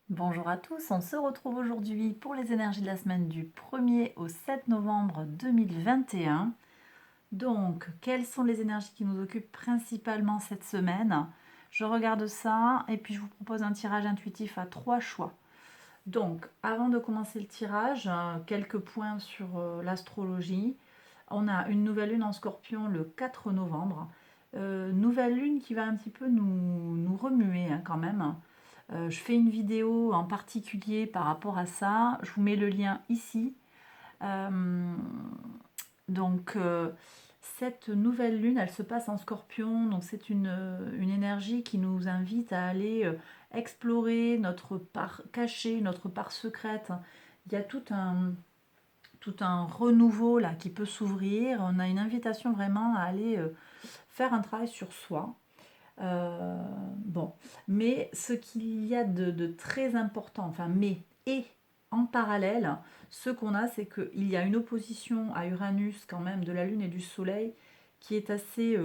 Bonjour à tous, on se retrouve aujourd'hui pour les énergies de la semaine du 1er au 7 novembre 2021. Donc, quelles sont les énergies qui nous occupent principalement cette semaine? Je regarde ça et puis je vous propose un tirage intuitif à 3 choix. Donc, avant de commencer le tirage, quelques points sur l'astrologie. On a une nouvelle lune en Scorpion le 4 novembre. Nouvelle lune qui va un petit peu nous remuer quand même. Je fais une vidéo en particulier par rapport à ça. Je vous mets le lien ici. Euh, donc, cette nouvelle lune, elle se passe en Scorpion. Donc, c'est une énergie qui nous invite à aller explorer notre part cachée, notre part secrète. Il y a tout un renouveau là qui peut s'ouvrir. On a une invitation vraiment à aller faire un travail sur soi. Bon, mais ce qu'il y a de très important, enfin, mais et en parallèle, ce qu'on a, c'est qu'il y a une opposition à Uranus quand même de la Lune et du Soleil qui est assez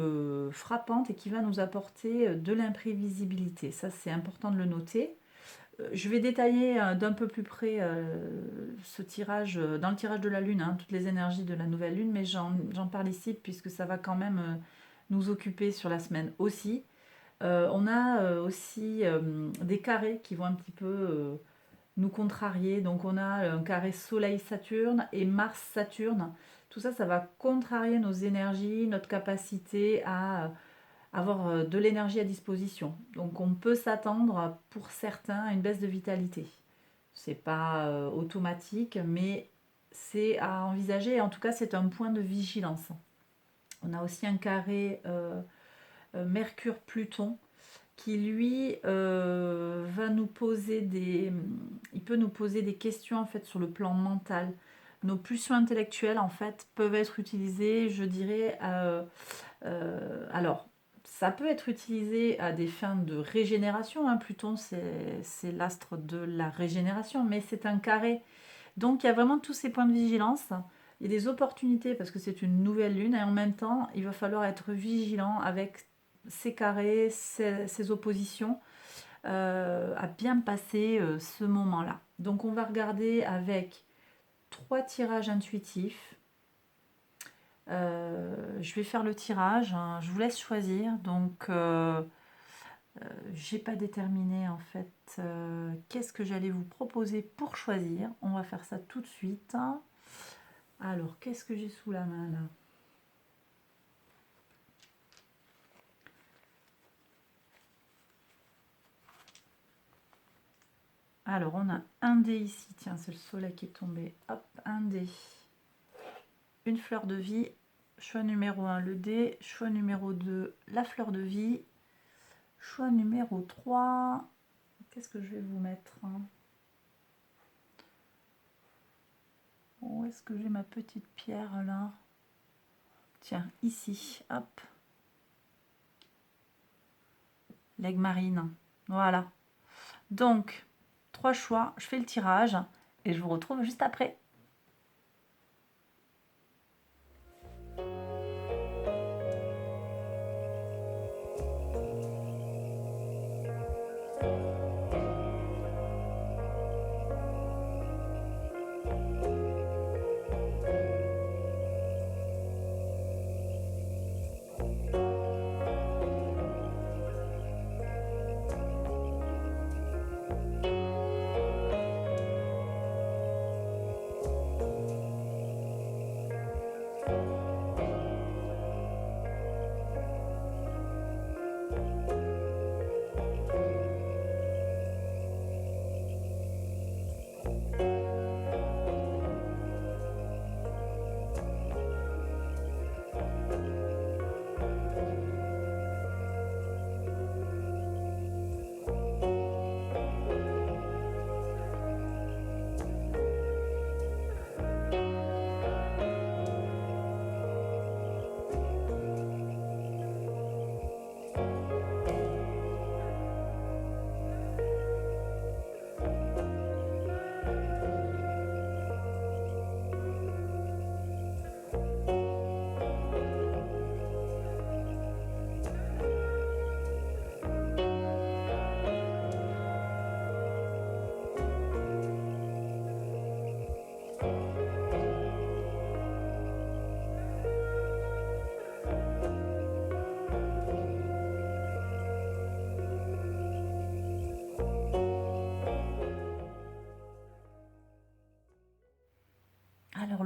frappante et qui va nous apporter de l'imprévisibilité. Ça, c'est important de le noter. Je vais détailler d'un peu plus près ce tirage, dans le tirage de la Lune, hein, toutes les énergies de la nouvelle Lune, mais j'en parle ici puisque ça va quand même nous occuper sur la semaine aussi. On a aussi des carrés qui vont un petit peu nous contrarier. Donc on a un carré Soleil-Saturne et Mars-Saturne. Tout ça, ça va contrarier nos énergies, notre capacité à avoir de l'énergie à disposition. Donc on peut s'attendre pour certains à une baisse de vitalité. C'est pas automatique, mais c'est à envisager. En tout cas, c'est un point de vigilance. On a aussi un carré Mercure-Pluton qui lui va nous poser il peut nous poser des questions en fait sur le plan mental. Nos pulsions intellectuelles en fait peuvent être utilisées, je dirais, alors ça peut être utilisé à des fins de régénération, hein. Pluton c'est l'astre de la régénération, mais c'est un carré. Donc il y a vraiment tous ces points de vigilance. Il y a des opportunités parce que c'est une nouvelle lune et en même temps il va falloir être vigilant avec ces carrés, ces oppositions, à bien passer ce moment-là. Donc on va regarder avec 3 tirages intuitifs. Je vais faire le tirage, hein. Je vous laisse choisir. Donc j'ai pas déterminé en fait qu'est-ce que j'allais vous proposer pour choisir. On va faire ça tout de suite. Alors qu'est-ce que j'ai sous la main là? Alors, on a un dé ici. Tiens, c'est le soleil qui est tombé. Hop, un dé. Une fleur de vie. Choix numéro 1, le dé. Choix numéro 2, la fleur de vie. Choix numéro 3. Qu'est-ce que je vais vous mettre, hein? Où est-ce que j'ai ma petite pierre là? Tiens, ici. Hop. L'aigle marine. Voilà. Donc, 3 choix. Je fais le tirage et je vous retrouve juste après.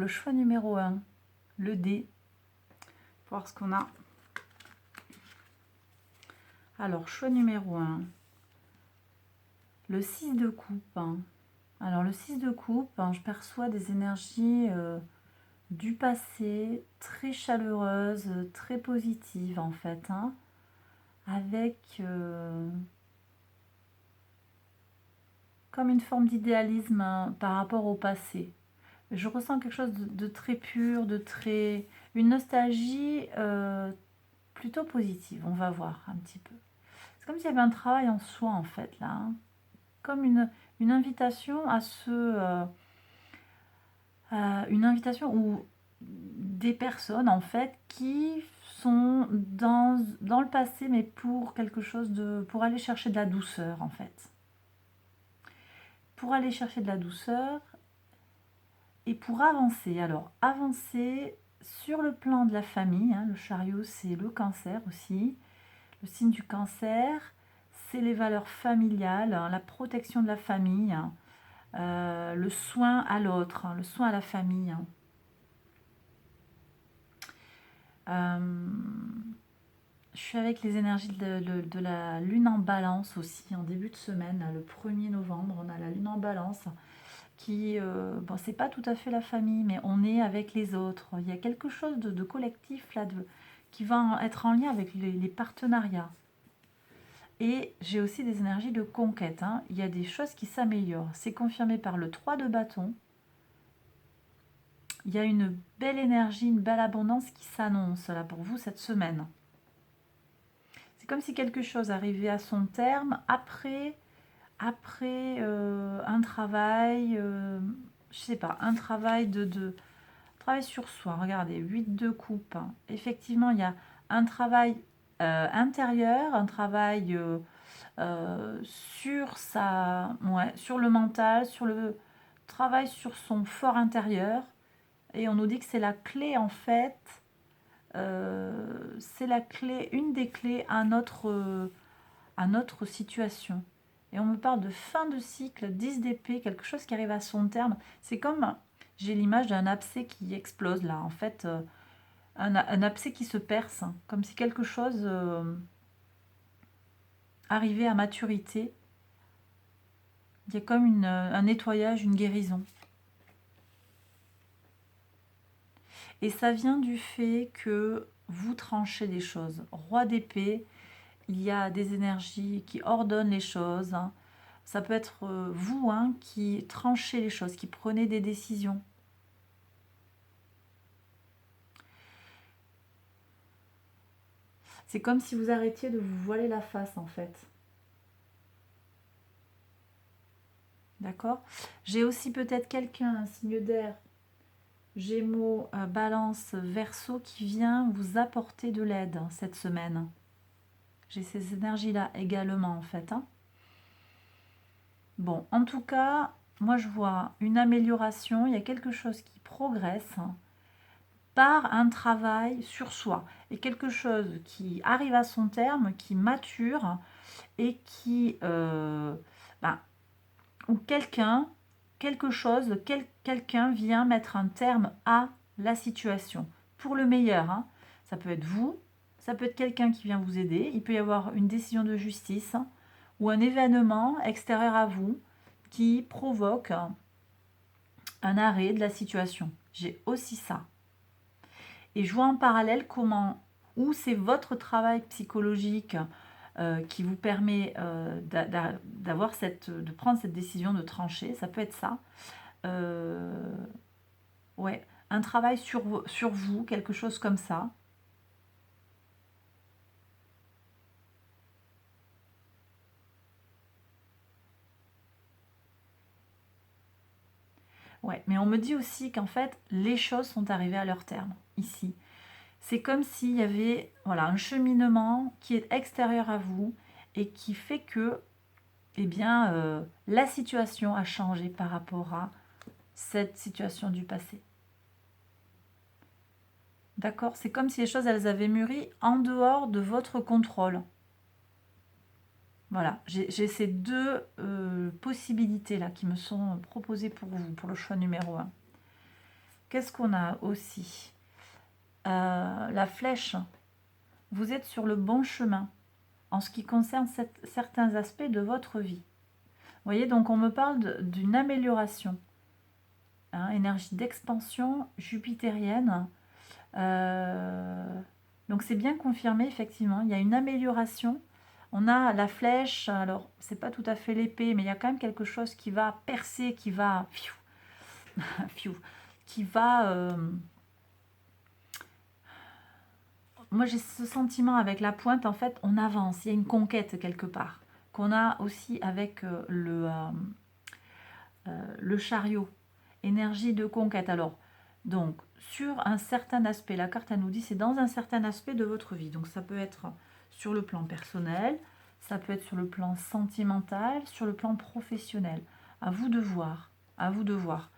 le choix numéro 1, le D. Pour voir ce qu'on a. Alors, choix numéro 1, le 6 de coupe. Alors, le 6 de coupe, je perçois des énergies du passé, très chaleureuses, très positives en fait, avec comme une forme d'idéalisme par rapport au passé. Je ressens quelque chose de très pur, une nostalgie plutôt positive. On va voir un petit peu. C'est comme s'il y avait un travail en soi en fait là, comme une invitation à une invitation où des personnes en fait qui sont dans le passé, mais pour quelque chose pour aller chercher de la douceur en fait. Pour aller chercher de la douceur et pour avancer. Alors, avancer sur le plan de la famille, le chariot c'est le cancer aussi. Le signe du cancer, c'est les valeurs familiales, la protection de la famille, le soin à l'autre, le soin à la famille. Je suis avec les énergies de la lune en balance aussi, en début de semaine, le 1er novembre, on a la lune en balance qui, bon, c'est pas tout à fait la famille, mais on est avec les autres. Il y a quelque chose de collectif là, qui va être en lien avec les partenariats. Et j'ai aussi des énergies de conquête. Il y a des choses qui s'améliorent. C'est confirmé par le 3 de bâton. Il y a une belle énergie, une belle abondance qui s'annonce là pour vous cette semaine. C'est comme si quelque chose arrivait à son terme après un travail, je sais pas, un travail travail sur soi. Regardez, 8 de coupe. Effectivement, il y a un travail intérieur, un travail sur sur le mental, sur le travail sur son fort intérieur. Et on nous dit que c'est la clé en fait, c'est la clé, une des clés à notre situation. Et on me parle de fin de cycle, 10 d'épée, quelque chose qui arrive à son terme. C'est comme, j'ai l'image d'un abcès qui explose là, en fait, un abcès qui se perce, comme si quelque chose arrivait à maturité. Il y a comme un nettoyage, une guérison. Et ça vient du fait que vous tranchez des choses. Roi d'épée, il y a des énergies qui ordonnent les choses. Ça peut être vous qui tranchez les choses, qui prenez des décisions. C'est comme si vous arrêtiez de vous voiler la face en fait. D'accord? J'ai aussi peut-être quelqu'un, un signe d'air, Gémeaux, Balance, Verseau, qui vient vous apporter de l'aide cette semaine. J'ai ces énergies-là également en fait. Bon, en tout cas, moi je vois une amélioration, il y a quelque chose qui progresse par un travail sur soi et quelque chose qui arrive à son terme, qui mature et qui, ou quelqu'un vient mettre un terme à la situation pour le meilleur. Ça peut être vous, ça peut être quelqu'un qui vient vous aider, il peut y avoir une décision de justice ou un événement extérieur à vous qui provoque un arrêt de la situation. J'ai aussi ça. Et je vois en parallèle où c'est votre travail psychologique qui vous permet de prendre cette décision de trancher. Ça peut être ça. Ouais, un travail sur vous, quelque chose comme ça. Ouais, mais on me dit aussi qu'en fait, les choses sont arrivées à leur terme, ici. C'est comme s'il y avait un cheminement qui est extérieur à vous et qui fait que la situation a changé par rapport à cette situation du passé. D'accord? C'est comme si les choses, elles avaient mûri en dehors de votre contrôle. Voilà, j'ai ces deux possibilités-là qui me sont proposées pour vous, pour le choix numéro 1. Qu'est-ce qu'on a aussi? La flèche. Vous êtes sur le bon chemin en ce qui concerne certains aspects de votre vie. Vous voyez, donc on me parle d'une amélioration. Hein, énergie d'expansion jupitérienne. Donc c'est bien confirmé, effectivement. Il y a une amélioration. On a la flèche. Alors, c'est pas tout à fait l'épée, mais il y a quand même quelque chose qui va percer, qui va... qui va... Moi, j'ai ce sentiment avec la pointe, en fait, on avance. Il y a une conquête quelque part. Qu'on a aussi avec le chariot. Énergie de conquête. Alors, donc, sur un certain aspect, la carte, elle nous dit, c'est dans un certain aspect de votre vie. Donc, ça peut être sur le plan personnel, ça peut être sur le plan sentimental, sur le plan professionnel. À vous de voir. À vous de voir.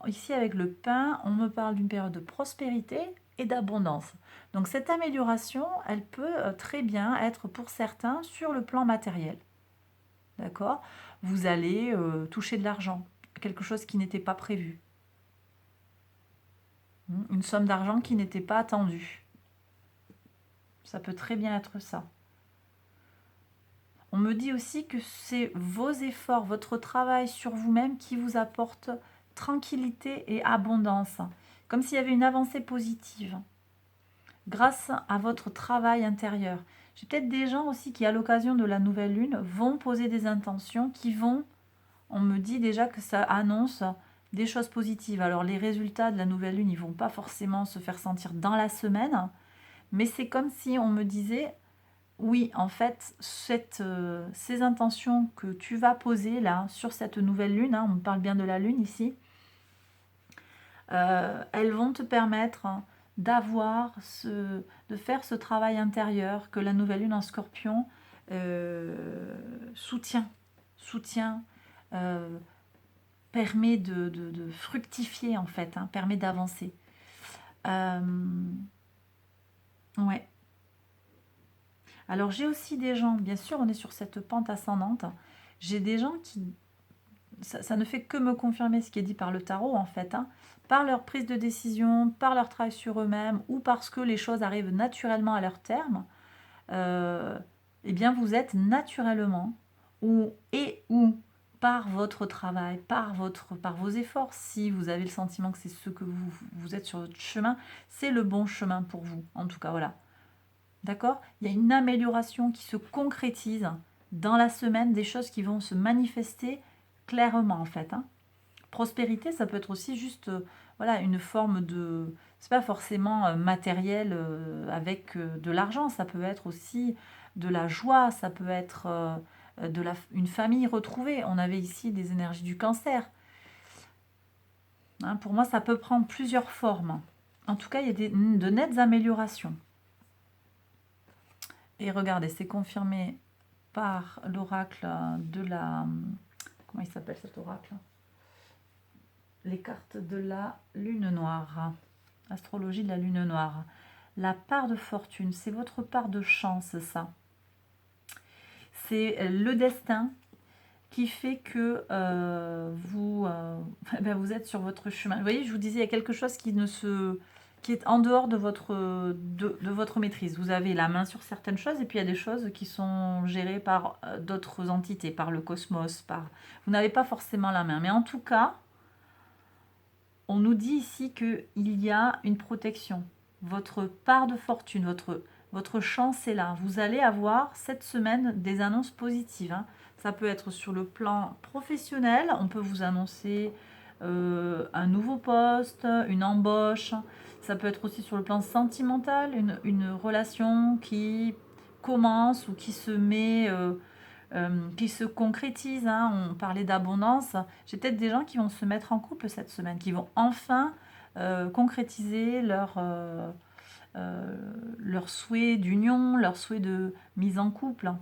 Ici, avec le pain, on me parle d'une période de prospérité et d'abondance. Donc, cette amélioration, elle peut très bien être pour certains sur le plan matériel. D'accord? Vous allez toucher de l'argent, quelque chose qui n'était pas prévu. Une somme d'argent qui n'était pas attendue. Ça peut très bien être ça. On me dit aussi que c'est vos efforts, votre travail sur vous-même qui vous apporte tranquillité et abondance. Comme s'il y avait une avancée positive grâce à votre travail intérieur. J'ai peut-être des gens aussi qui, à l'occasion de la nouvelle lune, vont poser des intentions qui vont, on me dit déjà que ça annonce des choses positives. Alors les résultats de la nouvelle lune, ils vont pas forcément se faire sentir dans la semaine, mais c'est comme si on me disait, oui, en fait, ces intentions que tu vas poser là sur cette nouvelle lune, hein, on parle bien de la lune ici, elles vont te permettre de faire ce travail intérieur que la nouvelle lune en Scorpion soutient, permet de fructifier en fait, hein, permet d'avancer. Ouais. Alors j'ai aussi des gens, bien sûr on est sur cette pente ascendante, j'ai des gens qui, ça ne fait que me confirmer ce qui est dit par le tarot en fait, hein, par leur prise de décision, par leur travail sur eux-mêmes ou parce que les choses arrivent naturellement à leur terme, eh bien vous êtes naturellement ou par votre travail, par vos efforts, si vous avez le sentiment que c'est ce que vous êtes sur votre chemin, c'est le bon chemin pour vous, en tout cas, voilà. D'accord? Il y a une amélioration qui se concrétise dans la semaine, des choses qui vont se manifester clairement, en fait. Hein. Prospérité, ça peut être aussi juste voilà, une forme de... C'est pas forcément matériel avec de l'argent, ça peut être aussi de la joie, ça peut être une famille retrouvée. On avait ici des énergies du cancer. Hein, pour moi, ça peut prendre plusieurs formes. En tout cas, il y a de nettes améliorations. Et regardez, c'est confirmé par l'oracle de la... Comment il s'appelle cet oracle? Les cartes de la lune noire. Astrologie de la lune noire. La part de fortune, c'est votre part de chance, ça. C'est le destin qui fait que vous êtes sur votre chemin. Vous voyez, je vous disais, il y a quelque chose qui est en dehors de votre maîtrise. Vous avez la main sur certaines choses et puis il y a des choses qui sont gérées par d'autres entités, par le cosmos. Vous n'avez pas forcément la main. Mais en tout cas, on nous dit ici qu'il y a une protection. Votre part de fortune, votre chance est là. Vous allez avoir cette semaine des annonces positives. Hein. Ça peut être sur le plan professionnel. On peut vous annoncer un nouveau poste, une embauche. Ça peut être aussi sur le plan sentimental, une relation qui commence ou qui se met... qui se concrétise. Hein. On parlait d'abondance. J'ai peut-être des gens qui vont se mettre en couple cette semaine, qui vont enfin concrétiser leur souhait d'union, leur souhait de mise en couple.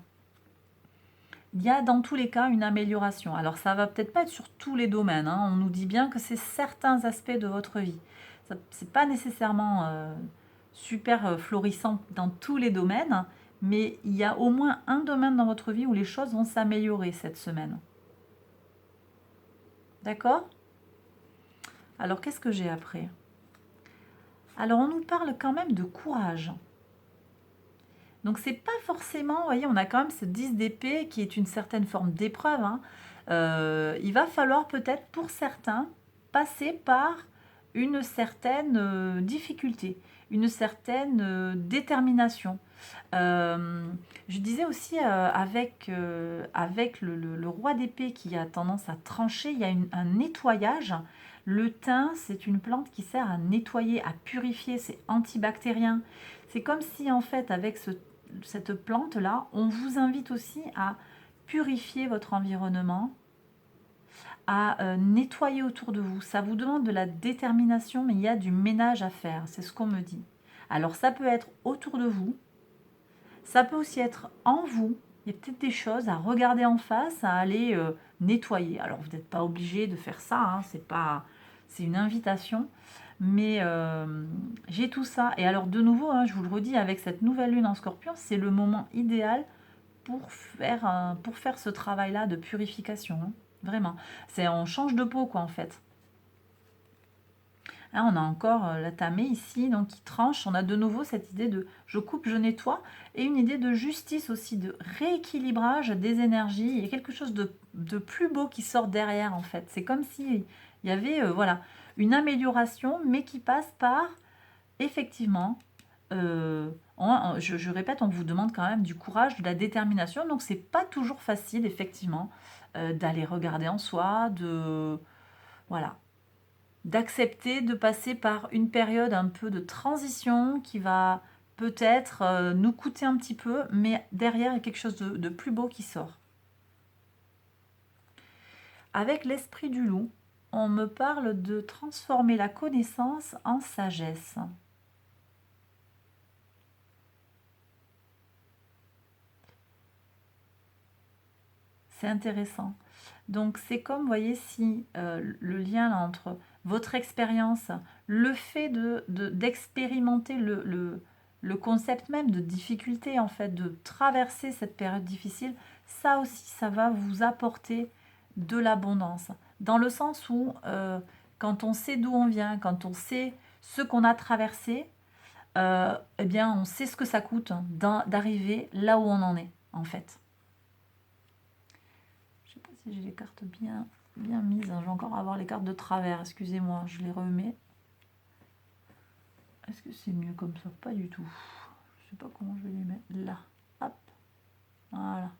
Il y a dans tous les cas une amélioration. Alors ça va peut-être pas être sur tous les domaines. Hein. On nous dit bien que c'est certains aspects de votre vie. Ce n'est pas nécessairement super florissant dans tous les domaines, mais il y a au moins un domaine dans votre vie où les choses vont s'améliorer cette semaine. D'accord? Alors, qu'est-ce que j'ai après? Alors, on nous parle quand même de courage. Donc, c'est pas forcément, vous voyez, on a quand même ce 10 d'épée qui est une certaine forme d'épreuve, hein. Il va falloir peut-être pour certains passer par une certaine difficulté, une certaine détermination. Je disais aussi avec le roi d'épée qui a tendance à trancher, il y a un nettoyage. Le thym, c'est une plante qui sert à nettoyer, à purifier, c'est antibactérien. C'est comme si en fait avec cette plante-là, on vous invite aussi à purifier votre environnement, à nettoyer autour de vous. Ça vous demande de la détermination, mais il y a du ménage à faire, c'est ce qu'on me dit. Alors ça peut être autour de vous, ça peut aussi être en vous. Il y a peut-être des choses à regarder en face, à aller nettoyer. Alors vous n'êtes pas obligé de faire ça, hein, c'est une invitation. Mais j'ai tout ça. Et alors de nouveau, hein, je vous le redis, avec cette nouvelle lune en Scorpion, c'est le moment idéal pour faire ce travail-là de purification, hein. Vraiment. On change de peau, quoi, en fait. Hein, on a encore la tamée ici, donc qui tranche. On a de nouveau cette idée de je coupe, je nettoie, et une idée de justice aussi, de rééquilibrage des énergies. Il y a quelque chose de plus beau qui sort derrière, en fait. C'est comme s'il y avait voilà, une amélioration, mais qui passe par, effectivement, je répète, on vous demande quand même du courage, de la détermination. Donc, c'est pas toujours facile, effectivement, d'aller regarder en soi, voilà, d'accepter de passer par une période un peu de transition qui va peut-être nous coûter un petit peu, mais derrière, il y a quelque chose de plus beau qui sort. Avec l'esprit du loup, on me parle de transformer la connaissance en sagesse. C'est intéressant. Donc c'est comme, vous voyez, si le lien là, entre votre expérience, le fait d'expérimenter le concept même de difficulté, en fait, de traverser cette période difficile, ça aussi, ça va vous apporter de l'abondance. Dans le sens où, quand on sait d'où on vient, quand on sait ce qu'on a traversé, eh bien, on sait ce que ça coûte d'arriver là où on en est, en fait. Je sais pas si j'ai les cartes bien mises. Je vais encore avoir les cartes de travers. Excusez-moi, je les remets. Est-ce que c'est mieux comme ça? Pas du tout. Je sais pas comment je vais les mettre. Là. Hop. Voilà.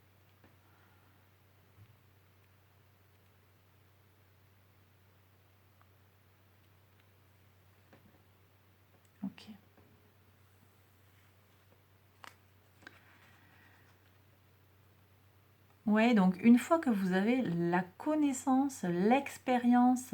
Ok. Ouais, donc une fois que vous avez la connaissance, l'expérience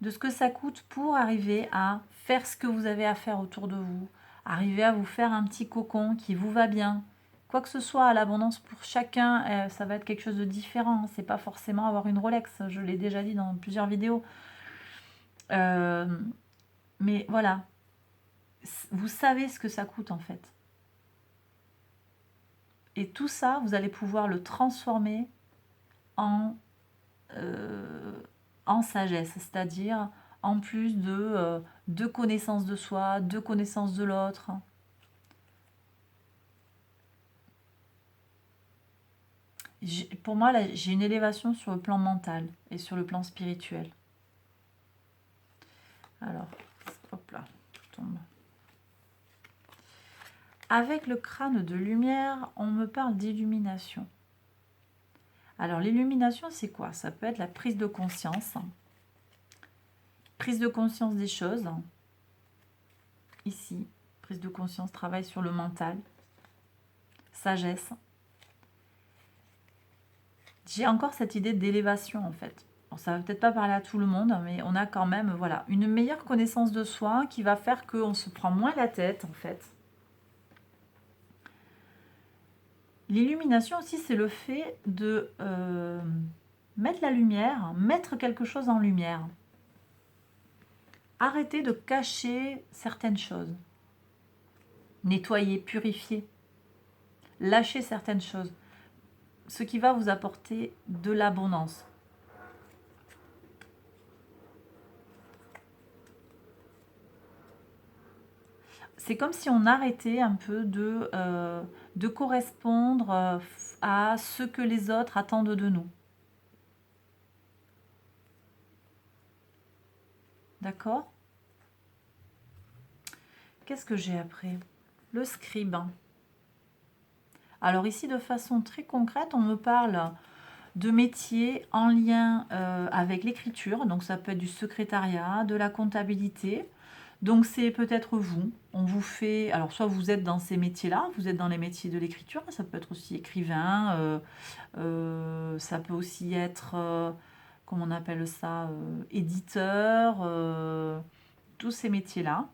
de ce que ça coûte pour arriver à faire ce que vous avez à faire autour de vous, arriver à vous faire un petit cocon qui vous va bien. Quoi que ce soit, à l'abondance pour chacun, ça va être quelque chose de différent. C'est pas forcément avoir une Rolex, je l'ai déjà dit dans plusieurs vidéos. Mais voilà, vous savez ce que ça coûte en fait. Et tout ça, vous allez pouvoir le transformer en, en sagesse, c'est-à-dire en plus de connaissance de soi, de connaissance de l'autre. Pour moi, là, j'ai une élévation sur le plan mental et sur le plan spirituel. Alors, hop là, tombe. Avec le crâne de lumière, on me parle d'illumination. Alors, l'illumination, c'est quoi? Ça peut être la prise de conscience. Prise de conscience des choses. Ici, prise de conscience, travail sur le mental. Sagesse. J'ai encore cette idée d'élévation, en fait. Bon, ça va peut-être pas parler à tout le monde, mais on a quand même voilà, une meilleure connaissance de soi qui va faire qu'on se prend moins la tête, en fait. L'illumination aussi, c'est le fait de mettre la lumière, mettre quelque chose en lumière. Arrêter de cacher certaines choses. Nettoyer, purifier. Lâcher certaines choses. Ce qui va vous apporter de l'abondance. c'est comme si on arrêtait un peu de correspondre à ce que les autres attendent de nous. D'accord? Qu'est-ce que j'ai après? Le scribe. Alors ici, de façon très concrète, on me parle de métiers en lien avec l'écriture. Donc ça peut être du secrétariat, de la comptabilité. Donc c'est peut-être vous. On vous fait... Alors soit vous êtes dans ces métiers-là, vous êtes dans les métiers de l'écriture. Ça peut être aussi écrivain. Ça peut aussi être, comment on appelle ça, éditeur. Tous ces métiers-là.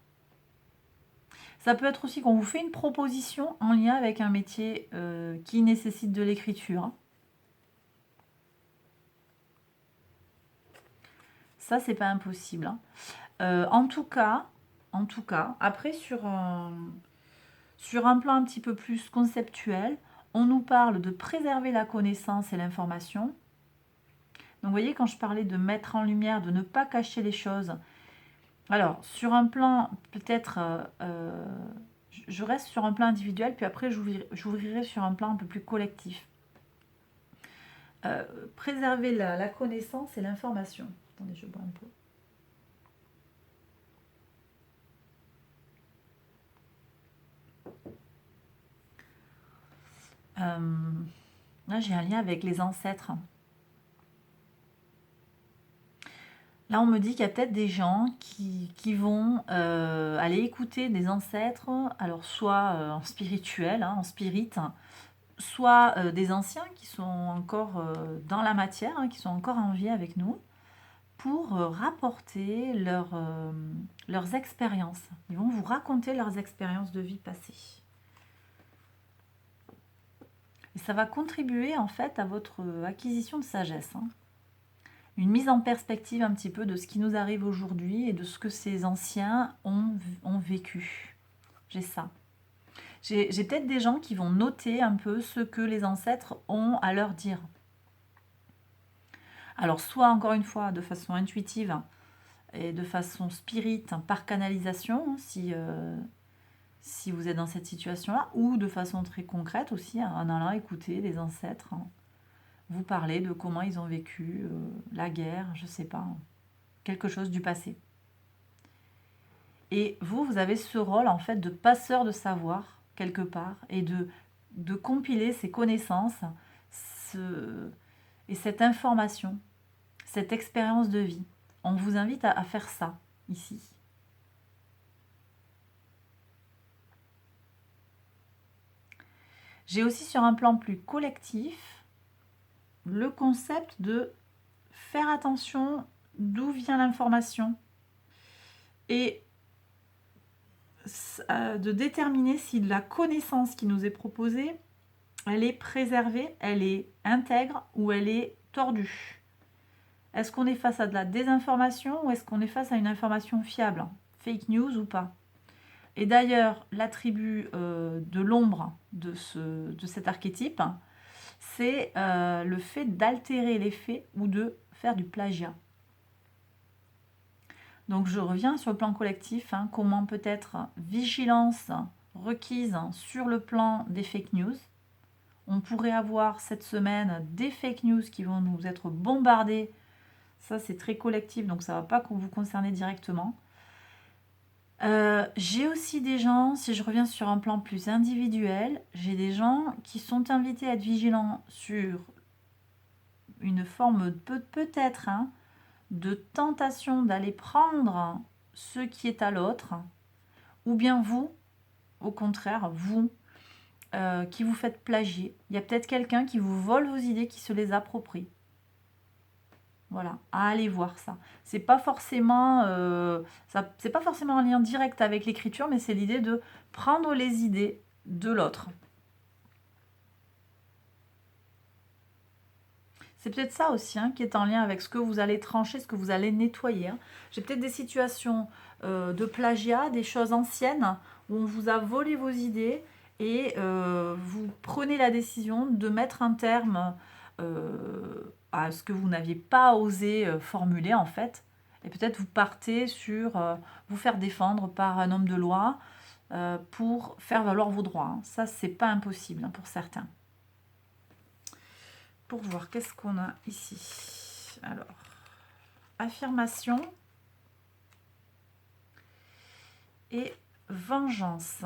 Ça peut être aussi qu'on vous fait une proposition en lien avec un métier qui nécessite de l'écriture. Ça, c'est pas impossible. En tout cas, après sur un plan un petit peu plus conceptuel, on nous parle de préserver la connaissance et l'information. Donc vous voyez, quand je parlais de mettre en lumière, de ne pas cacher les choses. Alors, sur un plan, peut-être, je reste sur un plan individuel, puis après j'ouvrirai sur un plan un peu plus collectif. Préserver la connaissance et l'information. Attendez, je bois un peu. Là, j'ai un lien avec les ancêtres. Là, on me dit qu'il y a peut-être des gens qui vont aller écouter des ancêtres, alors soit en spirituel, en spirit, soit des anciens qui sont encore dans la matière, qui sont encore en vie avec nous, pour rapporter leurs expériences. Ils vont vous raconter leurs expériences de vie passée. Et ça va contribuer en fait à votre acquisition de sagesse. Une mise en perspective un petit peu de ce qui nous arrive aujourd'hui et de ce que ces anciens ont vécu. J'ai ça. J'ai peut-être des gens qui vont noter un peu ce que les ancêtres ont à leur dire. Alors soit encore une fois de façon intuitive et de façon spirit, par canalisation, si vous êtes dans cette situation-là, ou de façon très concrète aussi, en allant écouter les ancêtres, vous parler de comment ils ont vécu la guerre, je ne sais pas, quelque chose du passé. Et vous avez ce rôle en fait de passeur de savoir quelque part et de compiler ces connaissances et cette information, cette expérience de vie. On vous invite à faire ça ici. J'ai aussi sur un plan plus collectif le concept de faire attention d'où vient l'information et de déterminer si la connaissance qui nous est proposée, elle est préservée, elle est intègre ou elle est tordue. Est-ce qu'on est face à de la désinformation ou est-ce qu'on est face à une information fiable, fake news ou pas? Et d'ailleurs, l'attribut de l'ombre de cet archétype, c'est le fait d'altérer les faits ou de faire du plagiat. Donc je reviens sur le plan collectif, comment peut-être vigilance requise sur le plan des fake news. On pourrait avoir cette semaine des fake news qui vont nous être bombardées. Ça c'est très collectif, donc ça ne va pas vous concerner directement. J'ai aussi des gens, si je reviens sur un plan plus individuel, j'ai des gens qui sont invités à être vigilants sur une forme peut-être de tentation d'aller prendre ce qui est à l'autre, ou bien vous, au contraire, vous, qui vous faites plagier. Il y a peut-être quelqu'un qui vous vole vos idées, qui se les approprie. Voilà, à aller voir ça. C'est pas forcément c'est pas forcément un lien direct avec l'écriture, mais c'est l'idée de prendre les idées de l'autre. C'est peut-être ça aussi qui est en lien avec ce que vous allez trancher, ce que vous allez nettoyer. J'ai peut-être des situations de plagiat, des choses anciennes où on vous a volé vos idées et vous prenez la décision de mettre un terme à ce que vous n'aviez pas osé formuler en fait. Et peut-être vous partez sur vous faire défendre par un homme de loi pour faire valoir vos droits, hein. Ça, c'est pas impossible, hein, pour certains. Pour voir, qu'est-ce qu'on a ici? Alors, affirmation et vengeance.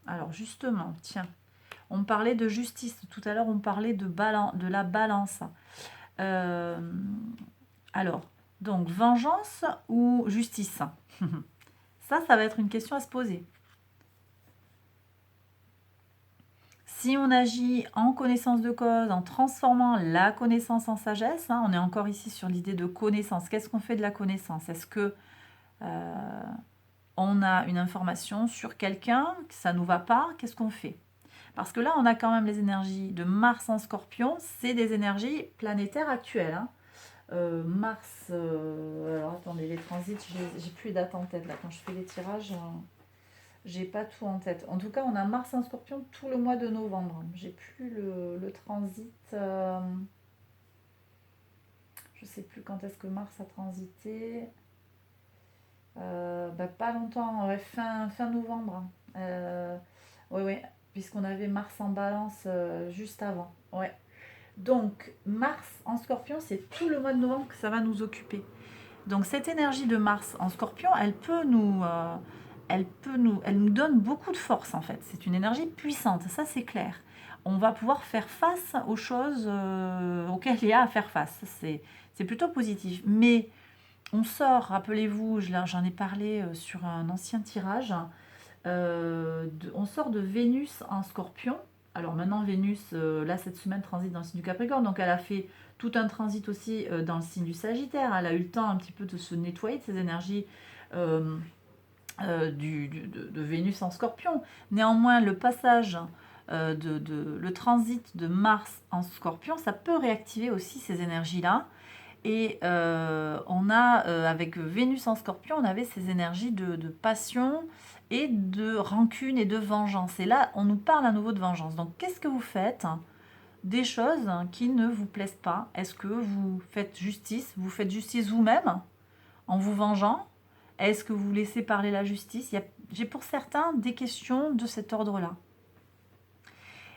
Alors, justement, tiens, on parlait de justice. Tout à l'heure, on parlait de la balance. Alors, donc, vengeance ou justice? Ça va être une question à se poser. Si on agit en connaissance de cause, en transformant la connaissance en sagesse, hein, on est encore ici sur l'idée de connaissance. Qu'est-ce qu'on fait de la connaissance? Est-ce que on a une information sur quelqu'un, que ça ne nous va pas? Qu'est-ce qu'on fait? Parce que là, on a quand même les énergies de Mars en Scorpion. C'est des énergies planétaires actuelles, hein. Mars, alors attendez, les transits, j'ai plus les dates en tête là. Quand je fais les tirages, j'ai pas tout en tête. En tout cas, on a Mars en Scorpion tout le mois de novembre. J'ai plus le transit. Je sais plus quand est-ce que Mars a transité. Pas longtemps, ouais, fin novembre. Oui, puisqu'on avait Mars en Balance juste avant. Ouais. Donc, Mars en Scorpion, c'est tout le mois de novembre que ça va nous occuper. Donc, cette énergie de Mars en Scorpion, elle nous donne beaucoup de force, en fait. C'est une énergie puissante, ça c'est clair. On va pouvoir faire face aux choses auxquelles il y a à faire face. C'est plutôt positif. Mais on sort, rappelez-vous, j'en ai parlé sur un ancien tirage, on sort de Vénus en Scorpion. Alors maintenant, Vénus, là, cette semaine, transite dans le signe du Capricorne. Donc, elle a fait tout un transit aussi dans le signe du Sagittaire. Elle a eu le temps un petit peu de se nettoyer de ces énergies de Vénus en Scorpion. Néanmoins, le passage, le transit de Mars en Scorpion, ça peut réactiver aussi ces énergies-là. Et on a, avec Vénus en Scorpion, on avait ces énergies de passion et de rancune et de vengeance. Et là, on nous parle à nouveau de vengeance. Donc, qu'est-ce que vous faites des choses qui ne vous plaisent pas? Est-ce que vous faites justice vous-même en vous vengeant? Est-ce que vous laissez parler la justice? J'ai pour certains des questions de cet ordre-là.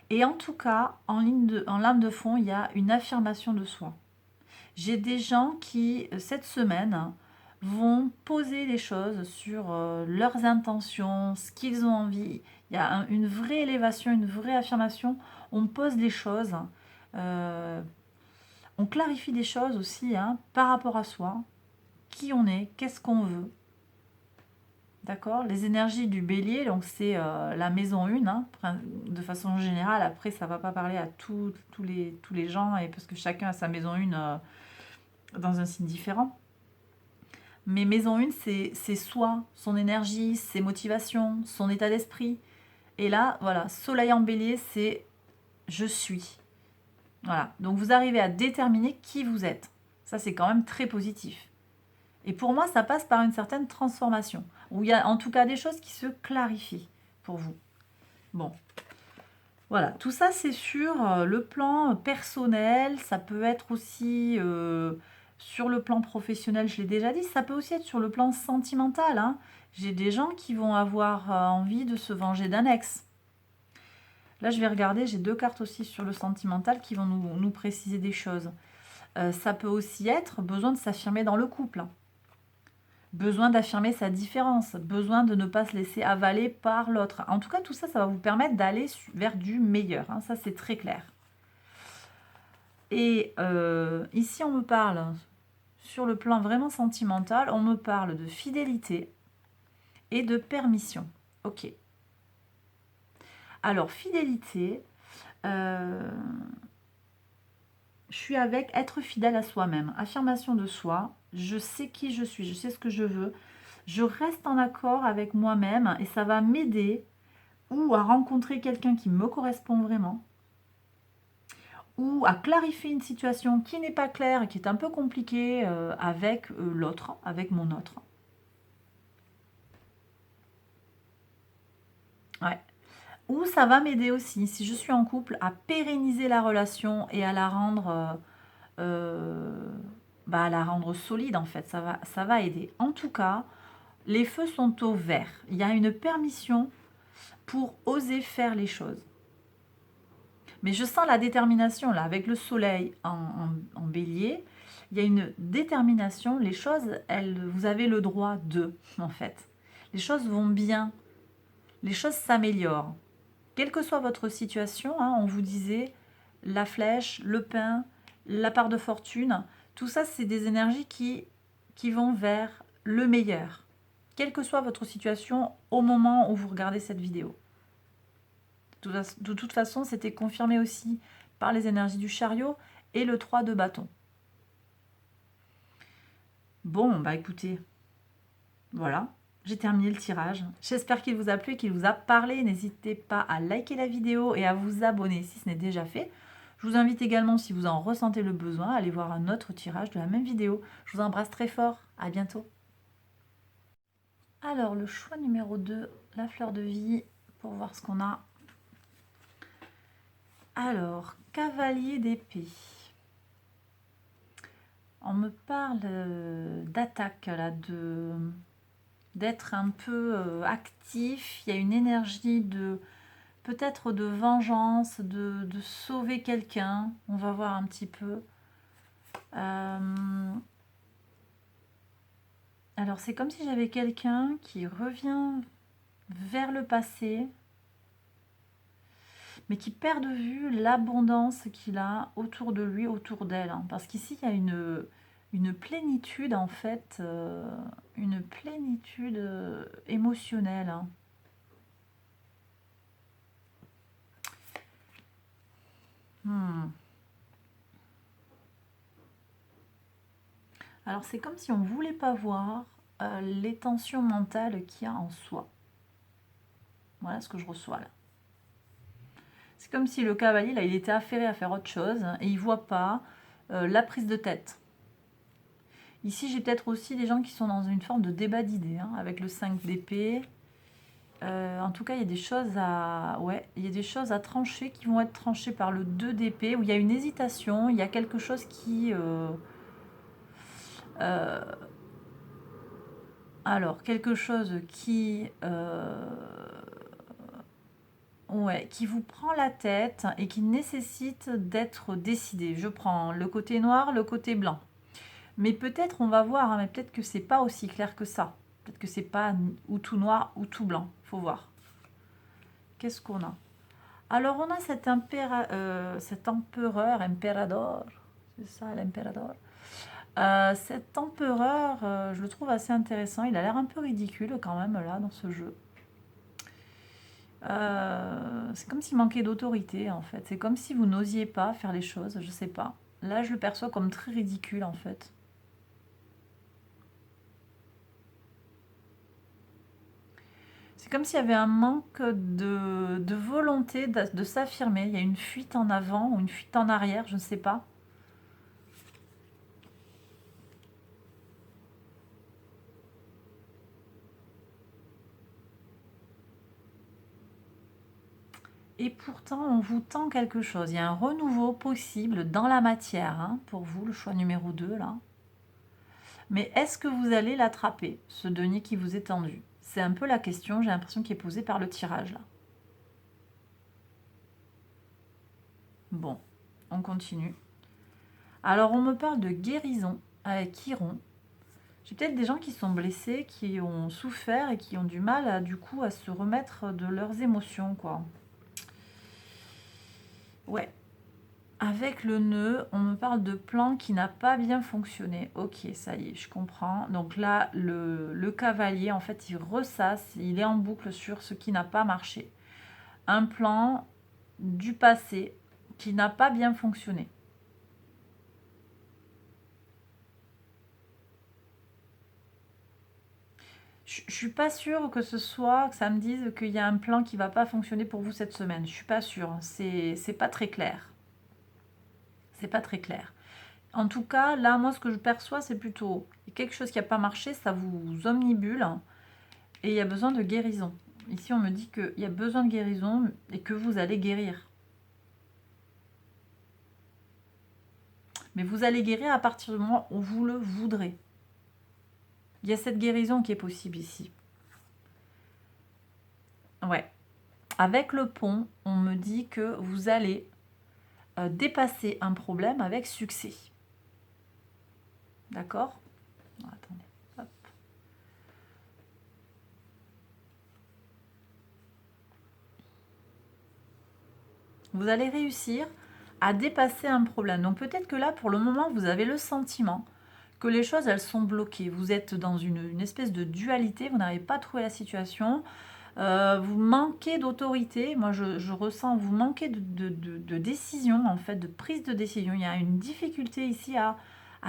Et en tout cas, en lame de fond, il y a une affirmation de soi. J'ai des gens qui, cette semaine, vont poser les choses sur leurs intentions, ce qu'ils ont envie. Il y a une vraie élévation, une vraie affirmation. On pose les choses. On clarifie des choses aussi, hein, par rapport à soi. Qui on est, qu'est-ce qu'on veut. D'accord? Les énergies du bélier, donc c'est la maison 1, hein, de façon générale. Après, ça ne va pas parler à tous les gens, et parce que chacun a sa maison 1 dans un signe différent. Mais maison 1, c'est soi, son énergie, ses motivations, son état d'esprit. Et là, voilà, soleil en bélier, c'est je suis. Voilà, donc vous arrivez à déterminer qui vous êtes. Ça, c'est quand même très positif. Et pour moi, ça passe par une certaine transformation, où il y a en tout cas des choses qui se clarifient pour vous. Bon, voilà, tout ça c'est sur le plan personnel, ça peut être aussi sur le plan professionnel, je l'ai déjà dit, ça peut aussi être sur le plan sentimental, hein. J'ai des gens qui vont avoir envie de se venger d'un ex. Là, je vais regarder, j'ai 2 cartes aussi sur le sentimental qui vont nous préciser des choses. Ça peut aussi être besoin de s'affirmer dans le couple. Besoin d'affirmer sa différence, besoin de ne pas se laisser avaler par l'autre. En tout cas, tout ça, ça va vous permettre d'aller vers du meilleur, hein. Ça, c'est très clair. Et ici, on me parle, sur le plan vraiment sentimental, on me parle de fidélité et de permission. Ok. Alors, fidélité, je suis avec être fidèle à soi-même, affirmation de soi, je sais qui je suis, je sais ce que je veux, je reste en accord avec moi-même et ça va m'aider ou à rencontrer quelqu'un qui me correspond vraiment, ou à clarifier une situation qui n'est pas claire et qui est un peu compliquée avec l'autre, avec mon autre. Ouais. Ou ça va m'aider aussi, si je suis en couple, à pérenniser la relation et à la rendre, solide en fait. Ça va aider. En tout cas, les feux sont au vert. Il y a une permission pour oser faire les choses. Mais je sens la détermination là, avec le soleil en bélier. Il y a une détermination. Les choses, vous avez le droit de, en fait. Les choses vont bien. Les choses s'améliorent. Quelle que soit votre situation, hein, on vous disait la flèche, le pain, la part de fortune. Tout ça, c'est des énergies qui vont vers le meilleur. Quelle que soit votre situation au moment où vous regardez cette vidéo. De toute façon, c'était confirmé aussi par les énergies du chariot et le 3 de bâton. Bon, bah écoutez, voilà, j'ai terminé le tirage. J'espère qu'il vous a plu et qu'il vous a parlé. N'hésitez pas à liker la vidéo et à vous abonner si ce n'est déjà fait. Je vous invite également, si vous en ressentez le besoin, à aller voir un autre tirage de la même vidéo. Je vous embrasse très fort. À bientôt. Alors, le choix numéro 2, la fleur de vie, pour voir ce qu'on a. Alors, cavalier d'épée. On me parle d'attaque, là, d'être un peu actif. Il y a une énergie de peut-être de vengeance, de sauver quelqu'un. On va voir un petit peu. Alors, c'est comme si j'avais quelqu'un qui revient vers le passé, mais qui perd de vue l'abondance qu'il a autour de lui, autour d'elle. Hein. Parce qu'ici, il y a une plénitude, en fait, une plénitude émotionnelle. Hein. Alors, c'est comme si on ne voulait pas voir les tensions mentales qu'il y a en soi. Voilà ce que je reçois là. C'est comme si le cavalier, là, il était affairé à faire autre chose et il ne voit pas la prise de tête. Ici, j'ai peut-être aussi des gens qui sont dans une forme de débat d'idées, hein, avec le 5 d'épée. En tout cas, il y a des choses il y a des choses à trancher qui vont être tranchées par le 2 d'épée, où il y a une hésitation, il y a quelque chose qui... alors, quelque chose qui vous prend la tête et qui nécessite d'être décidé. Je prends le côté noir, le côté blanc. Mais peut-être, on va voir, hein, mais peut-être que c'est pas aussi clair que ça. Peut-être que c'est pas ou tout noir ou tout blanc. Faut voir. Qu'est-ce qu'on a? Alors, on a cet empereur, emperador. C'est ça, l'emperador. Cet empereur, je le trouve assez intéressant. Il a l'air un peu ridicule quand même, là, dans ce jeu. C'est comme s'il manquait d'autorité, en fait. C'est comme si vous n'osiez pas faire les choses, je sais pas. Là, je le perçois comme très ridicule, en fait. C'est comme s'il y avait un manque de volonté de s'affirmer. Il y a une fuite en avant ou une fuite en arrière, je ne sais pas. Et pourtant, on vous tend quelque chose. Il y a un renouveau possible dans la matière, hein, pour vous, le choix numéro 2, là. Mais est-ce que vous allez l'attraper, ce denier qui vous est tendu? C'est un peu la question, j'ai l'impression, qui est posée par le tirage, là. Bon, on continue. Alors, on me parle de guérison avec Chiron. J'ai peut-être des gens qui sont blessés, qui ont souffert et qui ont du mal, du coup, à se remettre de leurs émotions, quoi. Ouais. Avec le nœud, on me parle de plan qui n'a pas bien fonctionné. Ok, ça y est, je comprends. Donc là, le cavalier, en fait, il ressasse, il est en boucle sur ce qui n'a pas marché. Un plan du passé qui n'a pas bien fonctionné. Je suis pas sûre que ça me dise qu'il y a un plan qui va pas fonctionner pour vous cette semaine. Je suis pas sûre. C'est pas très clair. C'est pas très clair. En tout cas, là, moi, ce que je perçois, c'est plutôt quelque chose qui n'a pas marché, ça vous omnibule et il y a besoin de guérison. Ici, on me dit qu'il y a besoin de guérison et que vous allez guérir. Mais vous allez guérir à partir du moment où vous le voudrez. Il y a cette guérison qui est possible ici. Ouais. avec le pont, on me dit que vous allez dépasser un problème avec succès. D'accord? Attendez. Hop. Vous allez réussir à dépasser un problème. Donc peut-être que là, pour le moment, vous avez le sentiment que les choses, elles sont bloquées. Vous êtes dans une espèce de dualité, vous n'arrivez pas à trouver la situation. Vous manquez d'autorité. Moi, je ressens, vous manquez de décision, en fait, de prise de décision. Il y a une difficulté ici à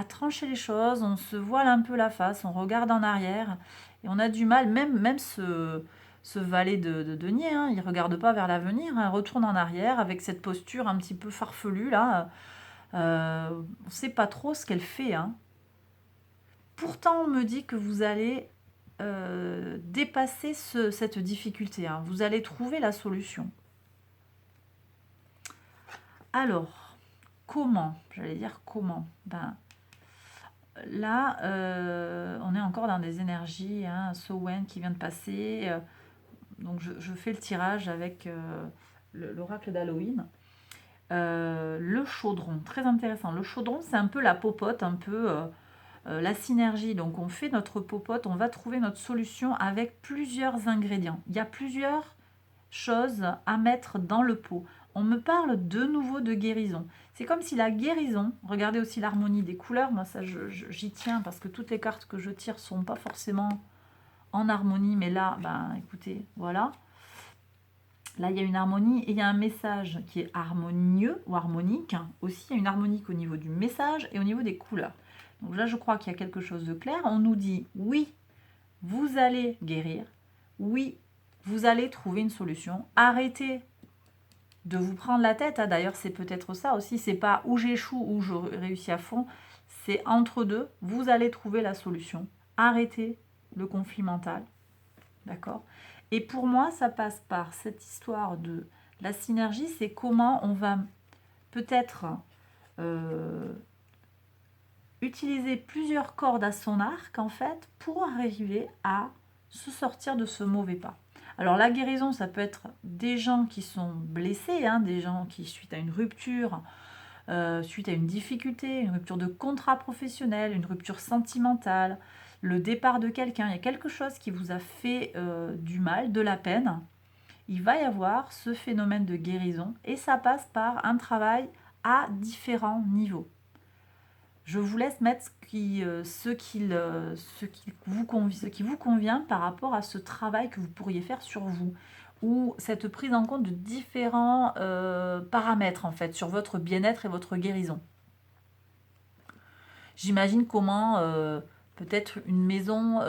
trancher les choses. On se voile un peu la face, on regarde en arrière. Et on a du mal, même ce valet de denier, hein, il ne regarde pas vers l'avenir, hein, retourne en arrière avec cette posture un petit peu farfelue, là. On ne sait pas trop ce qu'elle fait, hein. Pourtant, on me dit que vous allez dépasser cette difficulté, hein. Vous allez trouver la solution. Alors, comment? J'allais dire comment. Ben, là, on est encore dans des énergies, hein, Samhain qui vient de passer. Donc, je fais le tirage avec l'oracle d'Halloween. Le chaudron, très intéressant. Le chaudron, c'est un peu la popote, un peu la synergie. Donc on fait notre popote, on va trouver notre solution avec plusieurs ingrédients. Il y a plusieurs choses à mettre dans le pot. On me parle de nouveau de guérison. C'est comme si la guérison, regardez aussi l'harmonie des couleurs, moi ça j'y tiens parce que toutes les cartes que je tire sont pas forcément en harmonie, mais là, ben écoutez, voilà. Là, il y a une harmonie et il y a un message qui est harmonieux ou harmonique. Aussi, il y a une harmonique au niveau du message et au niveau des couleurs. Donc là, je crois qu'il y a quelque chose de clair. On nous dit, oui, vous allez guérir. Oui, vous allez trouver une solution. Arrêtez de vous prendre la tête. D'ailleurs, c'est peut-être ça aussi. C'est pas où j'échoue ou je réussis à fond. C'est entre deux. Vous allez trouver la solution. Arrêtez le conflit mental. D'accord? Et pour moi, ça passe par cette histoire de la synergie, c'est comment on va peut-être utiliser plusieurs cordes à son arc, en fait, pour arriver à se sortir de ce mauvais pas. Alors la guérison, ça peut être des gens qui sont blessés, hein, des gens qui, suite à une rupture, suite à une difficulté, une rupture de contrat professionnel, une rupture sentimentale, le départ de quelqu'un, il y a quelque chose qui vous a fait du mal, de la peine, il va y avoir ce phénomène de guérison et ça passe par un travail à différents niveaux. Je vous laisse mettre ce qui vous convient par rapport à ce travail que vous pourriez faire sur vous ou cette prise en compte de différents paramètres en fait sur votre bien-être et votre guérison. J'imagine comment peut-être une maison,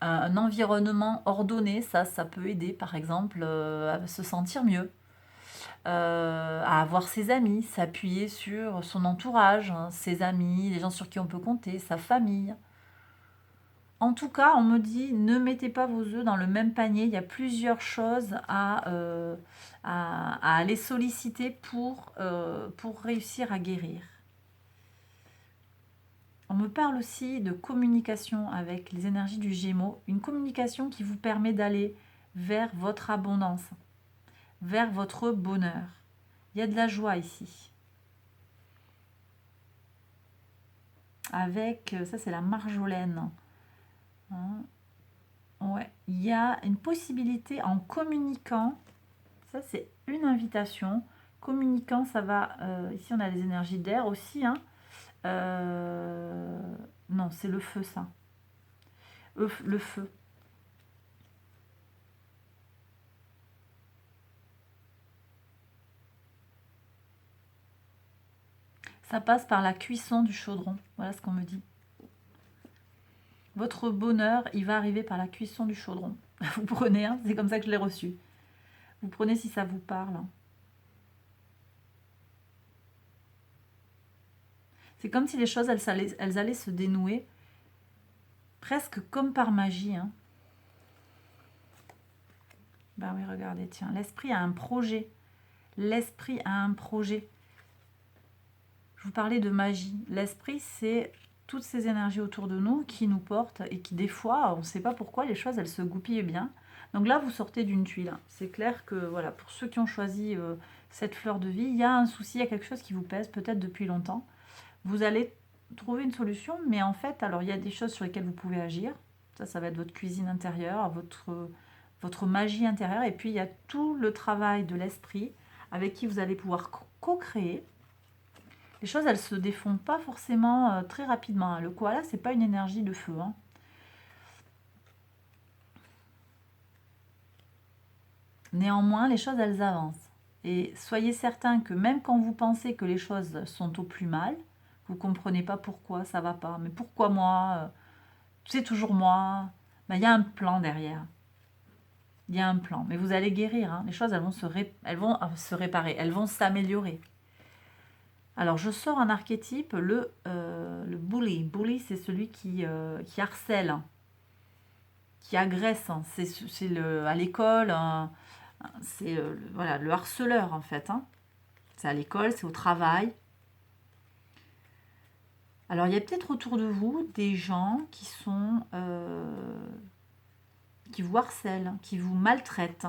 un environnement ordonné, ça peut aider par exemple à se sentir mieux, à avoir ses amis, s'appuyer sur son entourage, hein, ses amis, les gens sur qui on peut compter, sa famille. En tout cas, on me dit, ne mettez pas vos œufs dans le même panier. Il y a plusieurs choses à aller solliciter pour réussir à guérir. On me parle aussi de communication avec les énergies du Gémeaux, une communication qui vous permet d'aller vers votre abondance, vers votre bonheur. Il y a de la joie ici. Avec, ça c'est la marjolaine. Hein, ouais, il y a une possibilité en communiquant, ça c'est une invitation. Communiquant, ça va, ici on a les énergies d'air aussi, hein. Non, c'est le feu, ça. Le feu. Ça passe par la cuisson du chaudron. Voilà ce qu'on me dit. Votre bonheur, il va arriver par la cuisson du chaudron. Vous prenez, hein, c'est comme ça que je l'ai reçu. Vous prenez si ça vous parle. C'est comme si les choses, elles allaient se dénouer, presque comme par magie. Hein. Ben oui, regardez, tiens, l'esprit a un projet. L'esprit a un projet. Je vous parlais de magie. L'esprit, c'est toutes ces énergies autour de nous qui nous portent et qui, des fois, on ne sait pas pourquoi, les choses, elles se goupillent bien. Donc là, vous sortez d'une tuile. C'est clair que, voilà, pour ceux qui ont choisi cette fleur de vie, il y a un souci, il y a quelque chose qui vous pèse, peut-être depuis longtemps. Vous allez trouver une solution, mais en fait, alors, il y a des choses sur lesquelles vous pouvez agir. Ça va être votre cuisine intérieure, votre magie intérieure. Et puis, il y a tout le travail de l'esprit avec qui vous allez pouvoir co-créer. Les choses, elles se défont pas forcément très rapidement, hein. Le koala, c'est pas une énergie de feu, hein. Néanmoins, les choses, elles avancent. Et soyez certain que même quand vous pensez que les choses sont au plus mal, vous ne comprenez pas pourquoi ça va pas. Mais pourquoi moi? C'est toujours moi. Ben, il y a un plan derrière. Il y a un plan. Mais vous allez guérir, hein. Les choses, elles vont se réparer. Elles vont s'améliorer. Alors, je sors un archétype, le bully. Bully, c'est celui qui harcèle, qui agresse. C'est à l'école, c'est voilà, le harceleur, en fait, hein. C'est à l'école, c'est au travail. Alors, il y a peut-être autour de vous des gens qui vous harcèlent, qui vous maltraitent.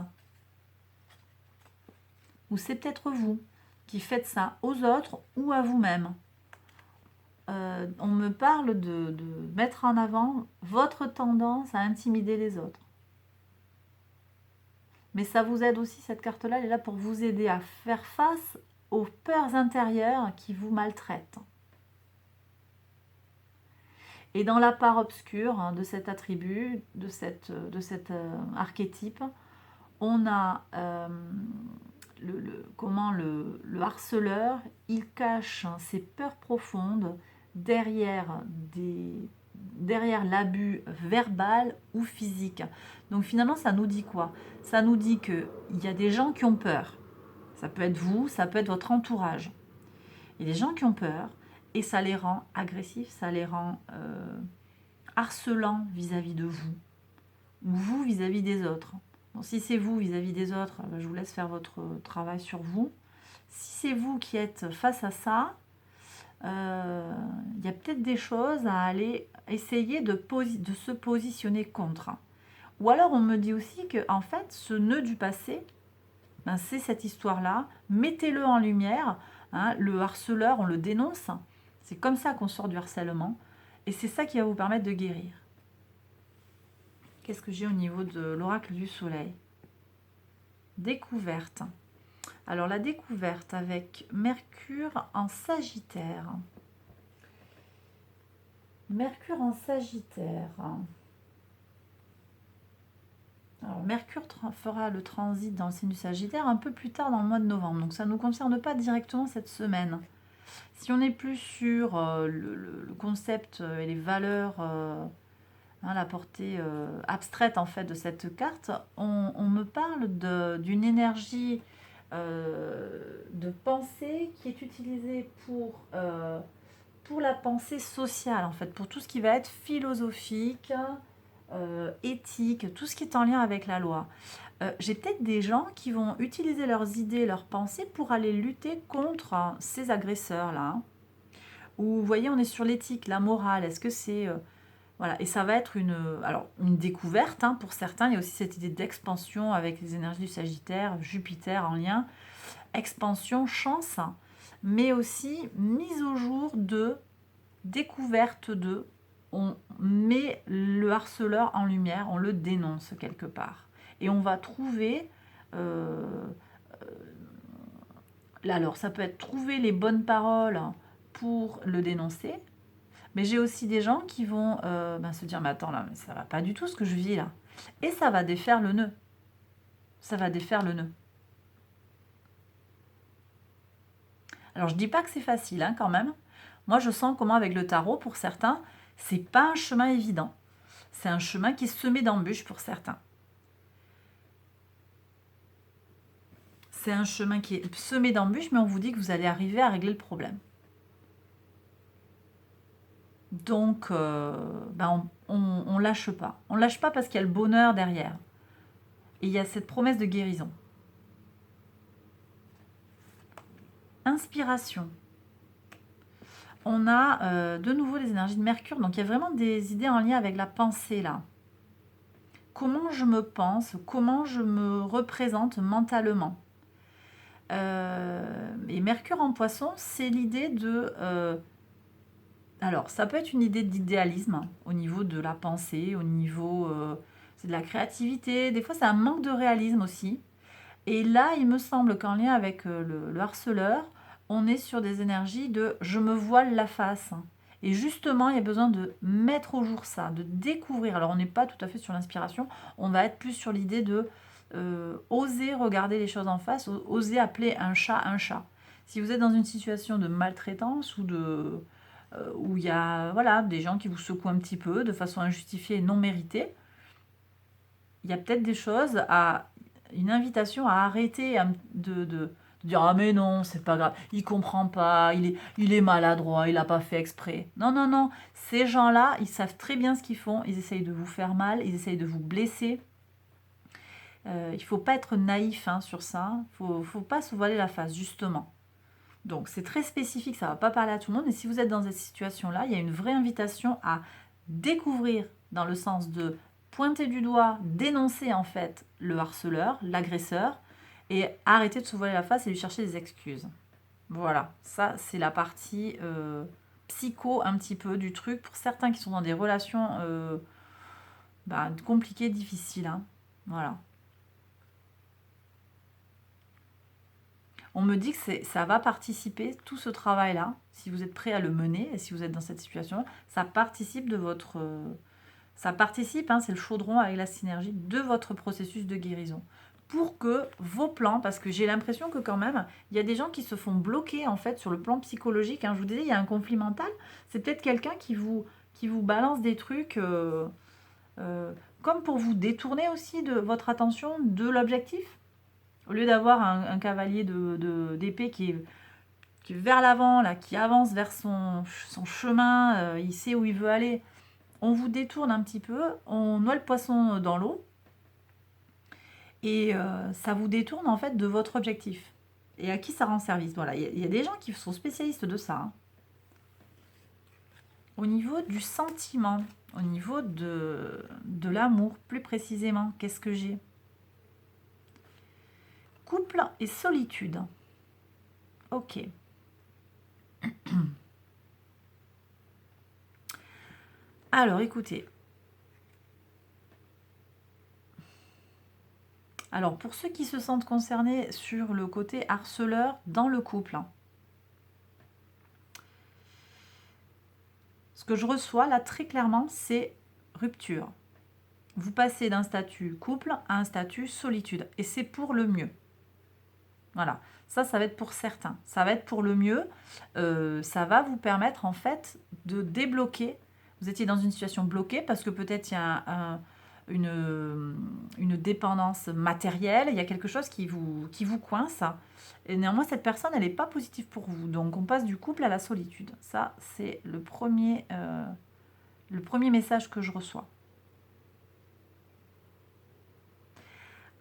Ou c'est peut-être vous qui faites ça aux autres ou à vous-même. On me parle de mettre en avant votre tendance à intimider les autres. Mais ça vous aide aussi, cette carte-là, elle est là pour vous aider à faire face aux peurs intérieures qui vous maltraitent. Et dans la part obscure, hein, de cet attribut, de cet archétype, on a le harceleur, il cache ses peurs profondes derrière l'abus verbal ou physique. Donc finalement, ça nous dit quoi? Ça nous dit qu'il y a des gens qui ont peur. Ça peut être vous, ça peut être votre entourage. Il y a des gens qui ont peur et ça les rend agressifs, ça les rend harcelants vis-à-vis de vous, ou vous vis-à-vis des autres. Bon, si c'est vous vis-à-vis des autres, je vous laisse faire votre travail sur vous. Si c'est vous qui êtes face à ça, il y a peut-être des choses à aller essayer de se positionner contre. Ou alors on me dit aussi que en fait, ce nœud du passé, ben, c'est cette histoire-là. Mettez-le en lumière, hein. Le harceleur, on le dénonce. C'est comme ça qu'on sort du harcèlement. Et c'est ça qui va vous permettre de guérir. Qu'est-ce que j'ai au niveau de l'oracle du soleil? Découverte. Alors la découverte avec Mercure en Sagittaire. Mercure en Sagittaire. Alors Mercure fera le transit dans le signe du Sagittaire un peu plus tard dans le mois de novembre. Donc ça ne nous concerne pas directement cette semaine. Si on est plus sur le concept et les valeurs, la portée abstraite en fait de cette carte, on me parle d'une énergie de pensée qui est utilisée pour la pensée sociale en fait, pour tout ce qui va être philosophique, éthique, tout ce qui est en lien avec la loi. J'ai peut-être des gens qui vont utiliser leurs idées, leurs pensées pour aller lutter contre ces agresseurs-là, hein. Ou vous voyez, on est sur l'éthique, la morale. Est-ce que c'est... voilà, et ça va être une découverte, hein, pour certains. Il y a aussi cette idée d'expansion avec les énergies du Sagittaire, Jupiter en lien. Expansion, chance, mais aussi mise au jour de découverte de... On met le harceleur en lumière, on le dénonce quelque part. Et on va trouver... alors, ça peut être trouver les bonnes paroles pour le dénoncer. Mais j'ai aussi des gens qui vont se dire, mais attends, là, mais ça va pas du tout ce que je vis là. Et ça va défaire le nœud. Ça va défaire le nœud. Alors, je dis pas que c'est facile, hein, quand même. Moi, je sens comment avec le tarot, pour certains, c'est pas un chemin évident. C'est un chemin qui est semé d'embûches pour certains. C'est un chemin qui est semé d'embûches, mais on vous dit que vous allez arriver à régler le problème. Donc, on lâche pas. On lâche pas parce qu'il y a le bonheur derrière. Et il y a cette promesse de guérison. Inspiration. On a de nouveau les énergies de Mercure, donc il y a vraiment des idées en lien avec la pensée là. Comment je me pense, comment je me représente mentalement. Et Mercure en Poisson, c'est l'idée de... alors, ça peut être une idée d'idéalisme au niveau de la pensée, au niveau... c'est de la créativité, des fois c'est un manque de réalisme aussi. Et là, il me semble qu'en lien avec le harceleur, on est sur des énergies de je me voile la face. Et justement, il y a besoin de mettre au jour ça, de découvrir. Alors, on n'est pas tout à fait sur l'inspiration, on va être plus sur l'idée de oser regarder les choses en face, oser appeler un chat un chat. Si vous êtes dans une situation de maltraitance ou de où il y a voilà, des gens qui vous secouent un petit peu de façon injustifiée et non méritée, il y a peut-être des choses à une invitation à arrêter de dire ah mais non c'est pas grave, il comprend pas, il est maladroit, il a pas fait exprès. Non non non, ces gens-là ils savent très bien ce qu'ils font, ils essayent de vous faire mal, ils essayent de vous blesser. Il faut pas être naïf hein, sur ça, faut pas se voiler la face justement. Donc c'est très spécifique, ça va pas parler à tout le monde. Et si vous êtes dans cette situation-là, il y a une vraie invitation à découvrir dans le sens de pointer du doigt, dénoncer en fait le harceleur, l'agresseur, et arrêter de se voiler la face et lui chercher des excuses. Voilà, ça c'est la partie psycho un petit peu du truc pour certains qui sont dans des relations compliquées, difficiles. Hein. Voilà. On me dit que ça va participer, tout ce travail-là, si vous êtes prêt à le mener, et si vous êtes dans cette situation, ça participe de votre... ça participe, hein, c'est le chaudron avec la synergie, de votre processus de guérison. Pour que vos plans, parce que j'ai l'impression que quand même, il y a des gens qui se font bloquer en fait sur le plan psychologique. Hein. Je vous disais, il y a un conflit mental. C'est peut-être quelqu'un qui vous balance des trucs comme pour vous détourner aussi de votre attention de l'objectif. Au lieu d'avoir un cavalier d'épée qui est vers l'avant, là, qui avance vers son chemin, il sait où il veut aller, on vous détourne un petit peu, on noie le poisson dans l'eau, et ça vous détourne en fait de votre objectif. Et à qui ça rend service? Voilà, il y a des gens qui sont spécialistes de ça. Hein. Au niveau du sentiment, au niveau de l'amour, plus précisément, qu'est-ce que j'ai? Couple et solitude. Ok. Alors, écoutez. Alors, pour ceux qui se sentent concernés sur le côté harceleur dans le couple, hein, ce que je reçois là très clairement, c'est rupture. Vous passez d'un statut couple à un statut solitude. Et c'est pour le mieux. Voilà. Ça va être pour certains. Ça va être pour le mieux. Ça va vous permettre en fait de débloquer. Vous étiez dans une situation bloquée parce que peut-être il y a une dépendance matérielle, il y a quelque chose qui vous coince. Et néanmoins, cette personne, elle n'est pas positive pour vous. Donc, on passe du couple à la solitude. Ça, c'est le premier message que je reçois.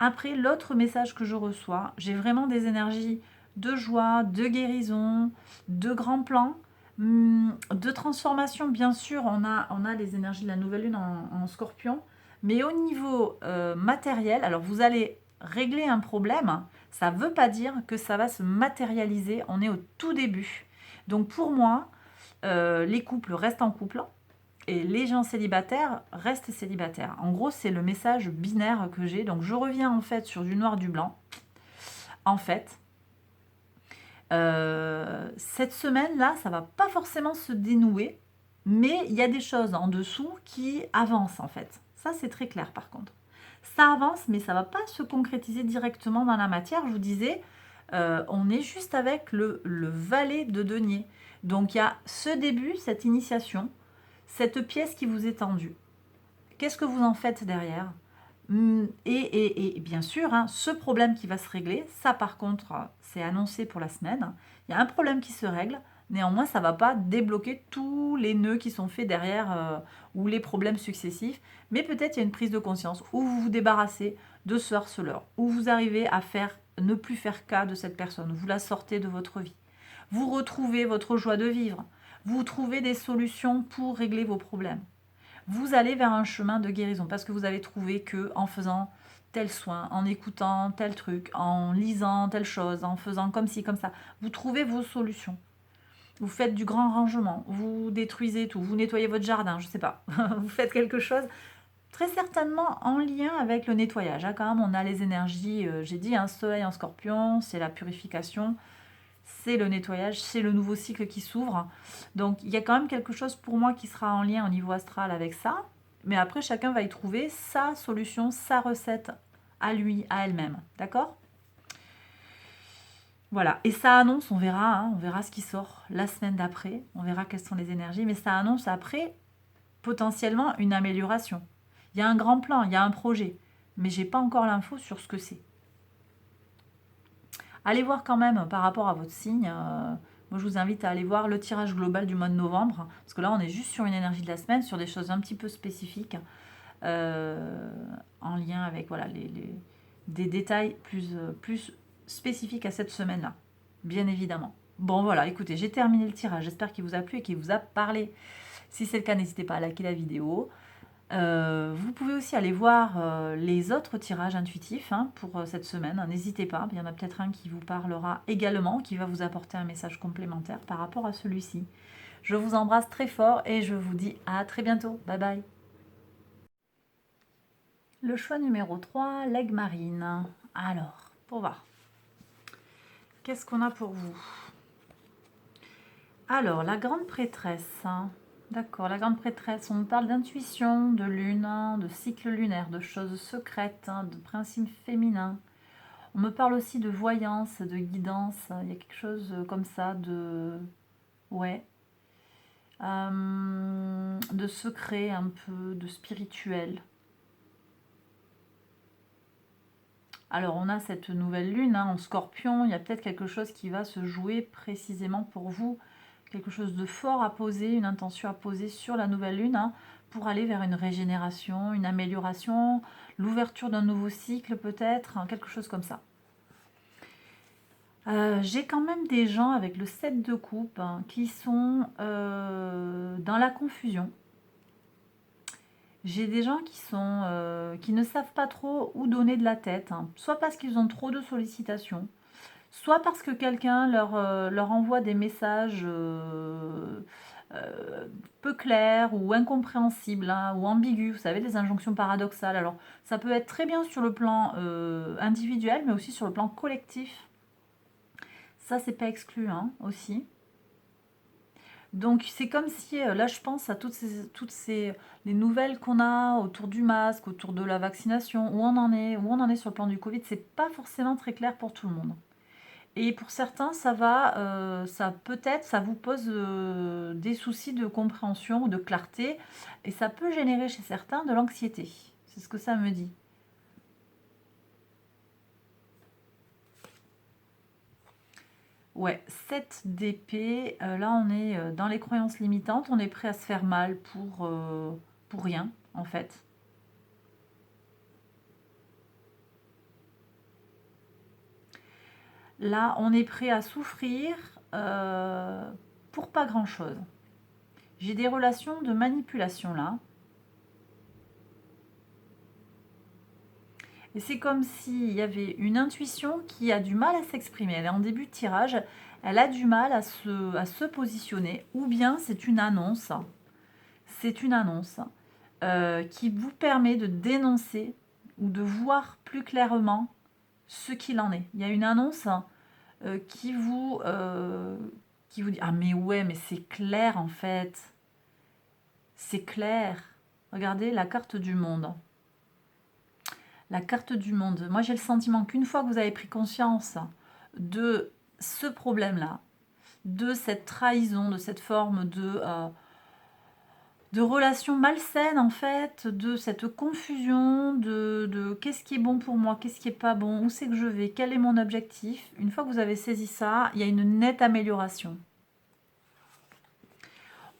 Après, l'autre message que je reçois, j'ai vraiment des énergies de joie, de guérison, de grands plans, de transformation. Bien sûr, on a les énergies de la nouvelle lune en scorpion, mais au niveau matériel, alors vous allez régler un problème, ça ne veut pas dire que ça va se matérialiser, on est au tout début. Donc pour moi, les couples restent en couple, et les gens célibataires restent célibataires. En gros, c'est le message binaire que j'ai. Donc, je reviens en fait sur du noir, du blanc. En fait, cette semaine-là, ça va pas forcément se dénouer, mais il y a des choses en dessous qui avancent en fait. Ça, c'est très clair par contre. Ça avance, mais ça va pas se concrétiser directement dans la matière. Je vous disais, on est juste avec le valet de denier. Donc, il y a ce début, cette initiation, cette pièce qui vous est tendue. Qu'est-ce que vous en faites derrière? Et bien sûr, hein, ce problème qui va se régler, ça par contre, c'est annoncé pour la semaine. Il y a un problème qui se règle, néanmoins, ça ne va pas débloquer tous les nœuds qui sont faits derrière ou les problèmes successifs. Mais peut-être il y a une prise de conscience où vous vous débarrassez de ce harceleur, où vous arrivez à ne plus faire cas de cette personne, vous la sortez de votre vie. Vous retrouvez votre joie de vivre. Vous trouvez des solutions pour régler vos problèmes. Vous allez vers un chemin de guérison parce que vous avez trouvé que en faisant tel soin, en écoutant tel truc, en lisant telle chose, en faisant comme ci, comme ça, vous trouvez vos solutions. Vous faites du grand rangement, vous détruisez tout, vous nettoyez votre jardin, je ne sais pas. Vous faites quelque chose très certainement en lien avec le nettoyage. Hein, quand même, on a les énergies, j'ai dit, soleil en scorpion, c'est la purification, c'est le nettoyage, c'est le nouveau cycle qui s'ouvre. Donc, il y a quand même quelque chose pour moi qui sera en lien au niveau astral avec ça. Mais après, chacun va y trouver sa solution, sa recette à lui, à elle-même. D'accord ? Voilà. Et ça annonce, on verra ce qui sort la semaine d'après. On verra quelles sont les énergies. Mais ça annonce après potentiellement une amélioration. Il y a un grand plan, il y a un projet. Mais j'ai pas encore l'info sur ce que c'est. Allez voir quand même par rapport à votre signe. Moi, je vous invite à aller voir le tirage global du mois de novembre. Parce que là, on est juste sur une énergie de la semaine, sur des choses un petit peu spécifiques. En lien avec voilà, des détails plus spécifiques à cette semaine-là. Bien évidemment. Bon, voilà, écoutez, j'ai terminé le tirage. J'espère qu'il vous a plu et qu'il vous a parlé. Si c'est le cas, n'hésitez pas à liker la vidéo. Vous pouvez aussi aller voir les autres tirages intuitifs pour cette semaine. N'hésitez pas, il y en a peut-être un qui vous parlera également, qui va vous apporter un message complémentaire par rapport à celui-ci. Je vous embrasse très fort et je vous dis à très bientôt. Bye bye. Le choix numéro 3, l'aigle marine. Alors, pour voir. Qu'est-ce qu'on a pour vous? Alors, la grande prêtresse. D'accord, la grande prêtresse, on me parle d'intuition, de lune, de cycle lunaire, de choses secrètes, de principes féminins. On me parle aussi de voyance, de guidance. Il y a quelque chose comme ça de... Ouais. De secret un peu, de spirituel. Alors, on a cette nouvelle lune en scorpion. Il y a peut-être quelque chose qui va se jouer précisément pour vous. Quelque chose de fort à poser, une intention à poser sur la nouvelle lune pour aller vers une régénération, une amélioration, l'ouverture d'un nouveau cycle peut-être, quelque chose comme ça. J'ai quand même des gens avec le 7 de coupe qui sont dans la confusion. J'ai des gens qui ne savent pas trop où donner de la tête, soit parce qu'ils ont trop de sollicitations, soit parce que quelqu'un leur envoie des messages peu clairs ou incompréhensibles ou ambigus, vous savez, des injonctions paradoxales. Alors, ça peut être très bien sur le plan individuel, mais aussi sur le plan collectif. Ça, c'est pas exclu aussi. Donc, c'est comme si, là, je pense à toutes ces les nouvelles qu'on a autour du masque, autour de la vaccination, où on en est sur le plan du Covid, c'est pas forcément très clair pour tout le monde. Et pour certains, ça peut-être, ça vous pose des soucis de compréhension ou de clarté, et ça peut générer chez certains de l'anxiété. C'est ce que ça me dit. Ouais, 7 d'épée, là on est dans les croyances limitantes, on est prêt à se faire mal pour rien, en fait. Là, on est prêt à souffrir pour pas grand-chose. J'ai des relations de manipulation là. Et c'est comme s'il y avait une intuition qui a du mal à s'exprimer. Elle est en début de tirage, elle a du mal à se positionner. Ou bien c'est une annonce. C'est une annonce qui vous permet de dénoncer ou de voir plus clairement ce qu'il en est. Il y a une annonce qui vous dit « Ah mais ouais, mais c'est clair en fait. C'est clair. » Regardez la carte du monde. La carte du monde. Moi, j'ai le sentiment qu'une fois que vous avez pris conscience de ce problème-là, de cette trahison, de cette forme de relation malsaine, en fait, de cette confusion, de qu'est-ce qui est bon pour moi, qu'est-ce qui est pas bon, où c'est que je vais, quel est mon objectif. Une fois que vous avez saisi ça, il y a une nette amélioration.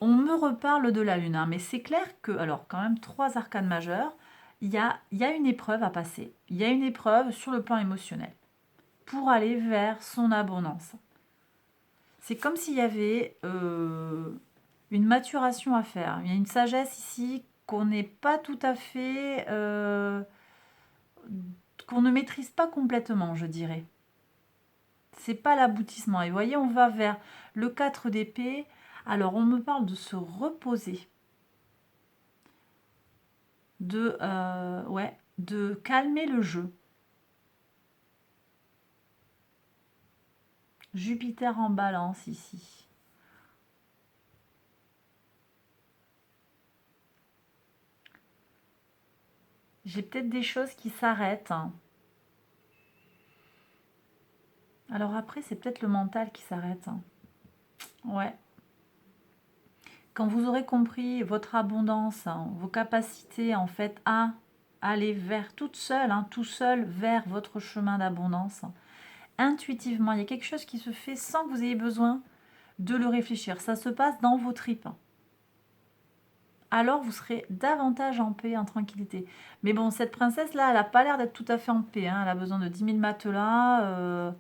On me reparle de la lune, mais c'est clair que, alors quand même, 3 arcanes majeures, il y a une épreuve à passer. Il y a une épreuve sur le plan émotionnel pour aller vers son abondance. C'est comme s'il y avait une maturation à faire. Il y a une sagesse ici qu'on n'est pas tout à fait... qu'on ne maîtrise pas complètement, je dirais. C'est pas l'aboutissement. Et vous voyez, on va vers le 4 d'épée. Alors, on me parle de se reposer. De calmer le jeu. Jupiter en balance ici. J'ai peut-être des choses qui s'arrêtent. Alors après, c'est peut-être le mental qui s'arrête. Ouais. Quand vous aurez compris votre abondance, vos capacités en fait à aller vers toute seule, tout seul vers votre chemin d'abondance, intuitivement, il y a quelque chose qui se fait sans que vous ayez besoin de le réfléchir. Ça se passe dans vos tripes. Alors vous serez davantage en paix, en tranquillité. Mais bon, cette princesse-là, elle n'a pas l'air d'être tout à fait en paix. Elle a besoin de 10 000 matelas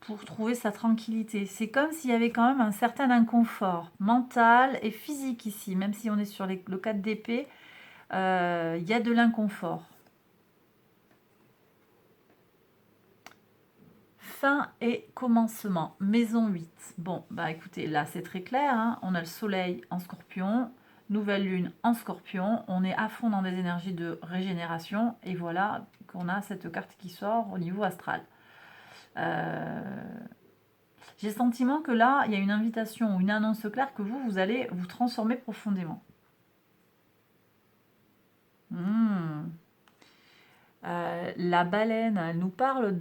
pour trouver sa tranquillité. C'est comme s'il y avait quand même un certain inconfort mental et physique ici. Même si on est sur le 4 d'épée, il y a de l'inconfort. Fin et commencement. Maison 8. Bon, bah écoutez, là c'est très clair. On a le soleil en scorpion. Nouvelle lune en scorpion, on est à fond dans des énergies de régénération et voilà qu'on a cette carte qui sort au niveau astral. J'ai le sentiment que là, il y a une invitation ou une annonce claire que vous allez vous transformer profondément. La baleine, elle nous parle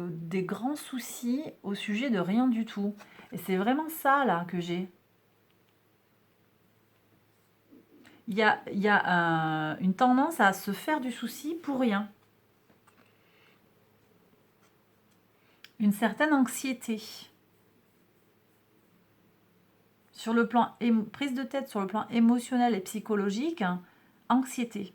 des grands soucis au sujet de rien du tout. Et c'est vraiment ça là que j'ai. Il y a une tendance à se faire du souci pour rien. Une certaine anxiété. Sur le plan prise de tête, sur le plan émotionnel et psychologique, anxiété.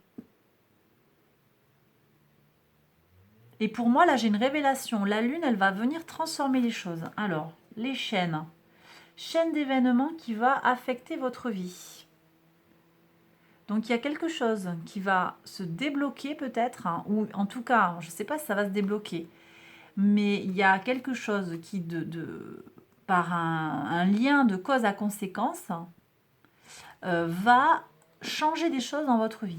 Et pour moi, là, j'ai une révélation. La lune, elle va venir transformer les choses. Alors, les chaînes. Chaîne d'événements qui va affecter votre vie. Donc il y a quelque chose qui va se débloquer peut-être, ou en tout cas, je ne sais pas si ça va se débloquer, mais il y a quelque chose qui, par un lien de cause à conséquence, va changer des choses dans votre vie.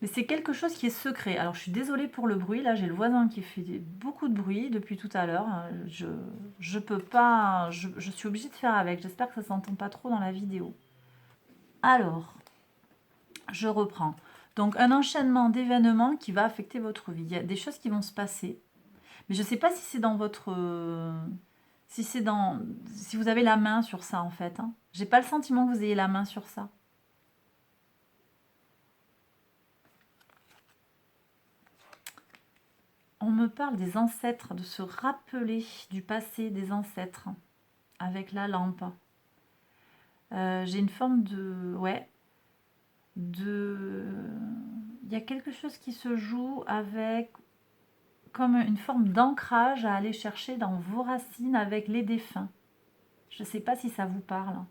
Mais c'est quelque chose qui est secret. Alors je suis désolée pour le bruit, là j'ai le voisin qui fait beaucoup de bruit depuis tout à l'heure. Je peux pas, je suis obligée de faire avec. J'espère que ça s'entend pas trop dans la vidéo. Alors, je reprends. Donc un enchaînement d'événements qui va affecter votre vie. Il y a des choses qui vont se passer. Mais je ne sais pas si c'est dans votre... si vous avez la main sur ça en fait. J'ai pas le sentiment que vous ayez la main sur ça. On me parle des ancêtres, de se rappeler du passé des ancêtres avec la lampe. J'ai une forme de... Ouais. Il y a quelque chose qui se joue avec comme une forme d'ancrage à aller chercher dans vos racines avec les défunts. Je ne sais pas si ça vous parle.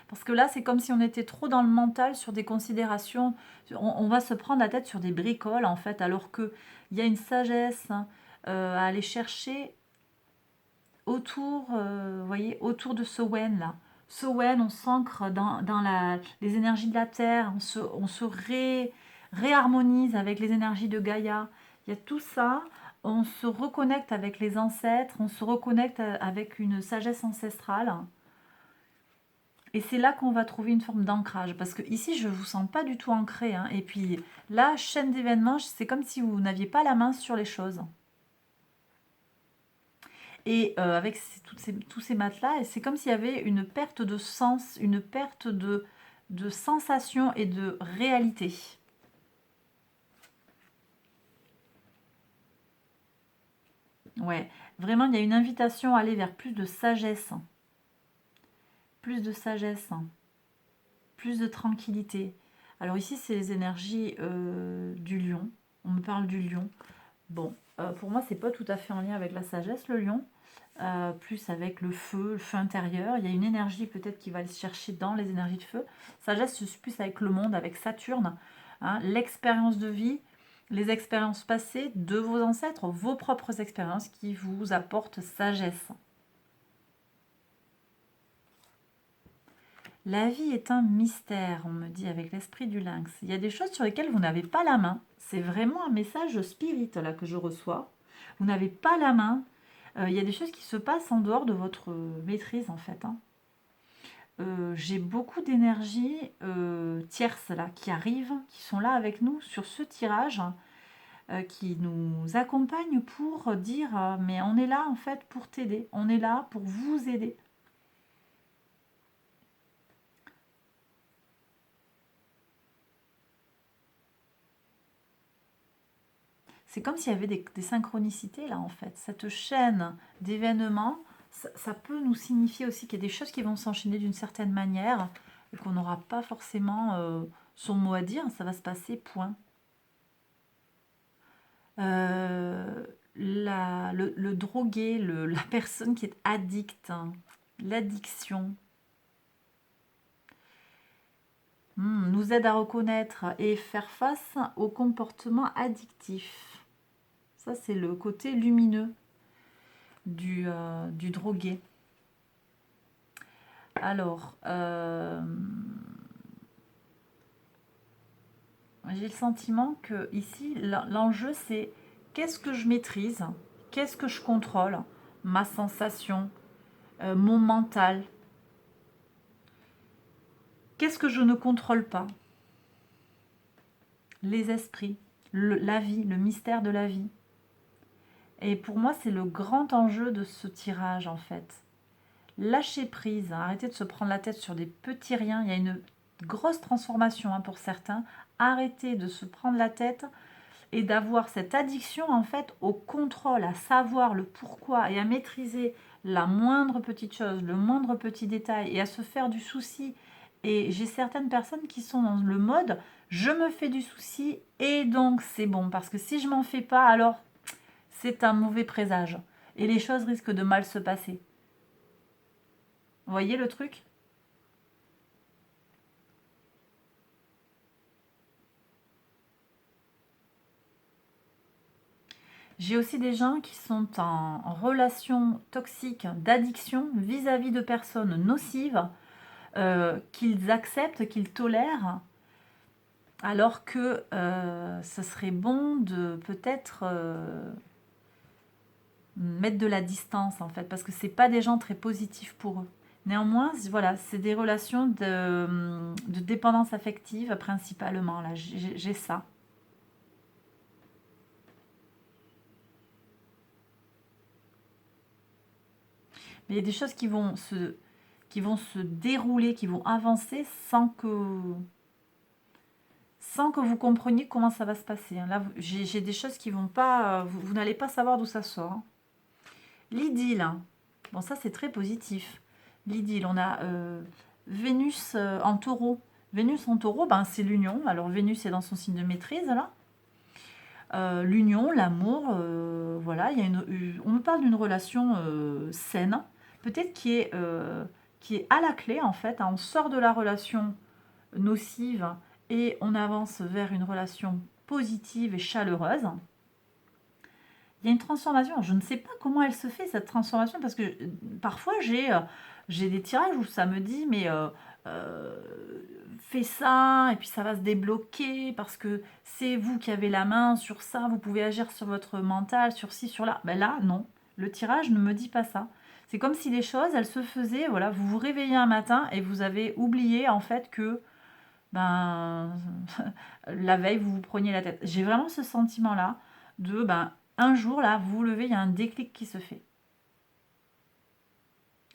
Parce que là, c'est comme si on était trop dans le mental sur des considérations. On va se prendre la tête sur des bricoles, en fait, alors qu'il y a une sagesse à aller chercher autour, voyez, autour de ce Wen-là. Ce Wen, on s'ancre dans les énergies de la Terre, on se réharmonise avec les énergies de Gaïa. Il y a tout ça. On se reconnecte avec les ancêtres, on se reconnecte avec une sagesse ancestrale. Et c'est là qu'on va trouver une forme d'ancrage. Parce que ici, je ne vous sens pas du tout ancré. Et puis là, chaîne d'événements, c'est comme si vous n'aviez pas la main sur les choses. Et avec tous ces matelas, c'est comme s'il y avait une perte de sens, une perte de sensation et de réalité. Ouais, vraiment, il y a une invitation à aller vers plus de sagesse. Plus de sagesse. Plus de tranquillité. Alors ici, c'est les énergies du lion. On me parle du lion. Bon, pour moi, c'est pas tout à fait en lien avec la sagesse, le lion. plus avec le feu intérieur. Il y a une énergie peut-être qui va aller se chercher dans les énergies de feu. Sagesse, c'est plus avec le monde, avec Saturne, hein, l'expérience de vie, les expériences passées de vos ancêtres, vos propres expériences qui vous apportent sagesse. La vie est un mystère, on me dit avec l'esprit du lynx. Il y a des choses sur lesquelles vous n'avez pas la main. C'est vraiment un message spirit là que je reçois. Vous n'avez pas la main. Il y a des choses qui se passent en dehors de votre maîtrise en fait, hein. J'ai beaucoup d'énergie tierce là qui arrivent, qui sont là avec nous sur ce tirage, qui nous accompagnent pour dire mais on est là en fait pour t'aider, on est là pour vous aider. C'est comme s'il y avait des synchronicités là en fait. Cette chaîne d'événements, ça peut nous signifier aussi qu'il y a des choses qui vont s'enchaîner d'une certaine manière et qu'on n'aura pas forcément son mot à dire, ça va se passer, point. Le drogué, la personne qui est addicte, hein, l'addiction, nous aide à reconnaître et faire face au comportement addictif. Ça, c'est le côté lumineux du drogué. Alors, j'ai le sentiment que ici, l'enjeu, c'est qu'est-ce que je maîtrise, qu'est-ce que je contrôle, ma sensation, mon mental. Qu'est-ce que je ne contrôle pas? Les esprits, la vie, le mystère de la vie. Et pour moi, c'est le grand enjeu de ce tirage, en fait. Lâcher prise, hein, arrêter de se prendre la tête sur des petits riens. Il y a une grosse transformation hein, pour certains. Arrêter de se prendre la tête et d'avoir cette addiction, en fait, au contrôle, à savoir le pourquoi et à maîtriser la moindre petite chose, le moindre petit détail et à se faire du souci. Et j'ai certaines personnes qui sont dans le mode je me fais du souci et donc c'est bon parce que si je m'en fais pas alors c'est un mauvais présage et les choses risquent de mal se passer. Vous voyez le truc? J'ai aussi des gens qui sont en relation toxique, d'addiction vis-à-vis de personnes nocives qu'ils acceptent, qu'ils tolèrent, alors que ce serait bon de peut-être mettre de la distance en fait, parce que c'est pas des gens très positifs pour eux. Néanmoins, voilà, c'est des relations de dépendance affective principalement, là, j'ai ça. Mais il y a des choses qui vont se dérouler, qui vont avancer sans que vous compreniez comment ça va se passer, hein. Là, j'ai des choses qui vont pas... vous n'allez pas savoir d'où ça sort, hein. L'idylle, hein. Bon, ça, c'est très positif. L'idylle, on a Vénus en taureau. Vénus en taureau, ben, c'est l'union. Alors, Vénus est dans son signe de maîtrise, là. L'union, l'amour, voilà. On me parle d'une relation saine, peut-être qui est à la clé, en fait, hein. On sort de la relation nocive et on avance vers une relation positive et chaleureuse. Il y a une transformation. Je ne sais pas comment elle se fait, cette transformation, parce que parfois j'ai des tirages où ça me dit, mais fais ça, et puis ça va se débloquer, parce que c'est vous qui avez la main sur ça, vous pouvez agir sur votre mental, sur ci, sur là. Ben là, non. Le tirage ne me dit pas ça. C'est comme si les choses, elles se faisaient, voilà, vous vous réveillez un matin et vous avez oublié en fait que ben, la veille, vous vous preniez la tête. J'ai vraiment ce sentiment-là de, ben, un jour, là, vous vous levez, il y a un déclic qui se fait.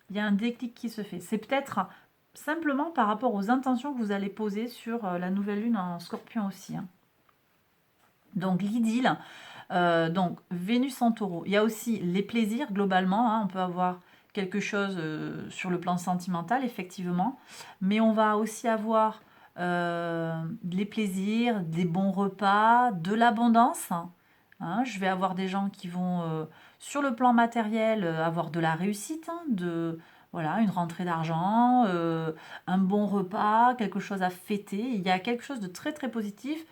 Il y a un déclic qui se fait. C'est peut-être simplement par rapport aux intentions que vous allez poser sur la nouvelle lune en Scorpion aussi, hein. Donc l'idylle, donc Vénus en taureau. Il y a aussi les plaisirs globalement, hein. On peut avoir quelque chose sur le plan sentimental, effectivement. Mais on va aussi avoir les plaisirs, des bons repas, de l'abondance, hein. Je vais avoir des gens qui vont, sur le plan matériel, avoir de la réussite, hein, voilà, une rentrée d'argent, un bon repas, quelque chose à fêter. Il y a quelque chose de très très positif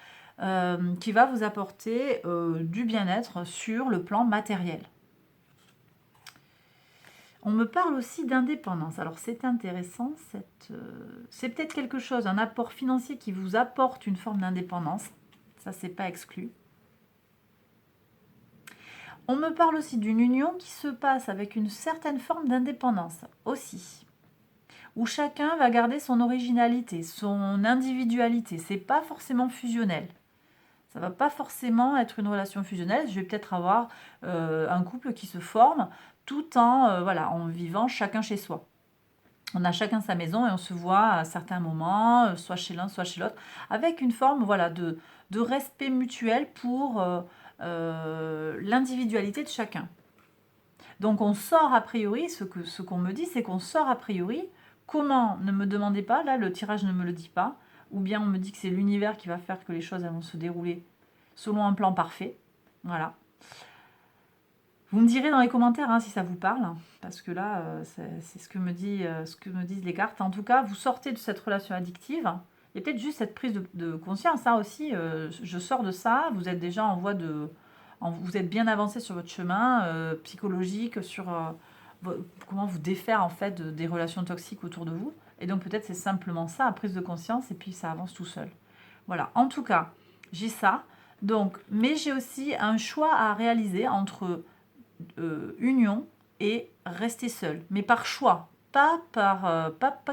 qui va vous apporter du bien-être sur le plan matériel. On me parle aussi d'indépendance. Alors c'est intéressant, c'est peut-être quelque chose, un apport financier qui vous apporte une forme d'indépendance. Ça, c'est pas exclu. On me parle aussi d'une union qui se passe avec une certaine forme d'indépendance aussi, où chacun va garder son originalité, son individualité. C'est pas forcément fusionnel. Ça va pas forcément être une relation fusionnelle. Je vais peut-être avoir un couple qui se forme tout en, voilà, en vivant chacun chez soi. On a chacun sa maison et on se voit à certains moments, soit chez l'un, soit chez l'autre, avec une forme, voilà, de respect mutuel pour l'individualité de chacun. Donc on sort a priori, ce qu'on me dit, c'est qu'on sort a priori. Comment? Ne me demandez pas, là le tirage ne me le dit pas. Ou bien on me dit que c'est l'univers qui va faire que les choses elles vont se dérouler selon un plan parfait. Voilà. Vous me direz dans les commentaires hein, si ça vous parle, parce que là, c'est ce que me disent les cartes. En tout cas, vous sortez de cette relation addictive. Il y a peut-être juste cette prise de conscience. Ça aussi, je sors de ça. Vous êtes déjà en voie de... vous êtes bien avancé sur votre chemin psychologique, sur comment vous défaire en fait des relations toxiques autour de vous. Et donc peut-être c'est simplement ça, la prise de conscience, et puis ça avance tout seul. Voilà, en tout cas, j'ai ça. Donc, mais j'ai aussi un choix à réaliser entre union et rester seul, mais par choix, pas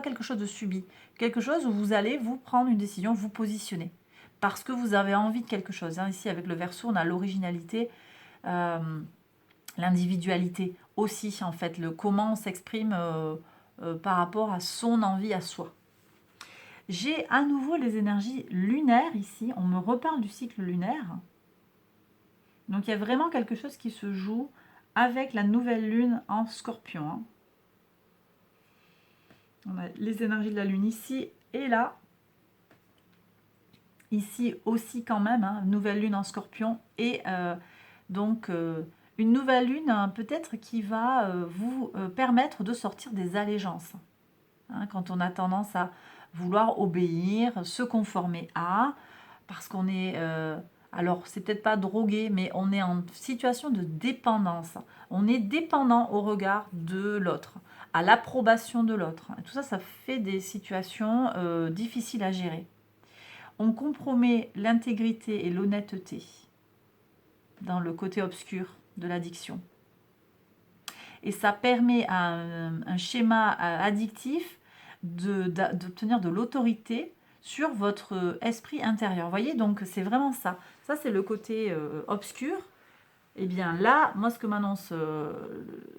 quelque chose de subi, quelque chose où vous allez vous prendre une décision, vous positionner, parce que vous avez envie de quelque chose. Hein. Ici, avec le Verseau, on a l'originalité, l'individualité aussi, en fait, le comment on s'exprime par rapport à son envie à soi. J'ai à nouveau les énergies lunaires ici, on me reparle du cycle lunaire. Donc il y a vraiment quelque chose qui se joue avec la nouvelle lune en Scorpion. Hein. On a les énergies de la lune ici et là. Ici aussi quand même, hein, nouvelle lune en Scorpion. Et donc une nouvelle lune peut-être qui va vous permettre de sortir des allégeances. Hein, quand on a tendance à vouloir obéir, se conformer à, parce qu'on est... alors, c'est peut-être pas drogué, mais on est en situation de dépendance. On est dépendant au regard de l'autre, à l'approbation de l'autre. Et tout ça, ça fait des situations difficiles à gérer. On compromet l'intégrité et l'honnêteté dans le côté obscur de l'addiction. Et ça permet à un schéma addictif d'obtenir de l'autorité sur votre esprit intérieur. Vous voyez, donc c'est vraiment ça. Ça, c'est le côté obscur. Et bien là, moi, ce que m'annoncent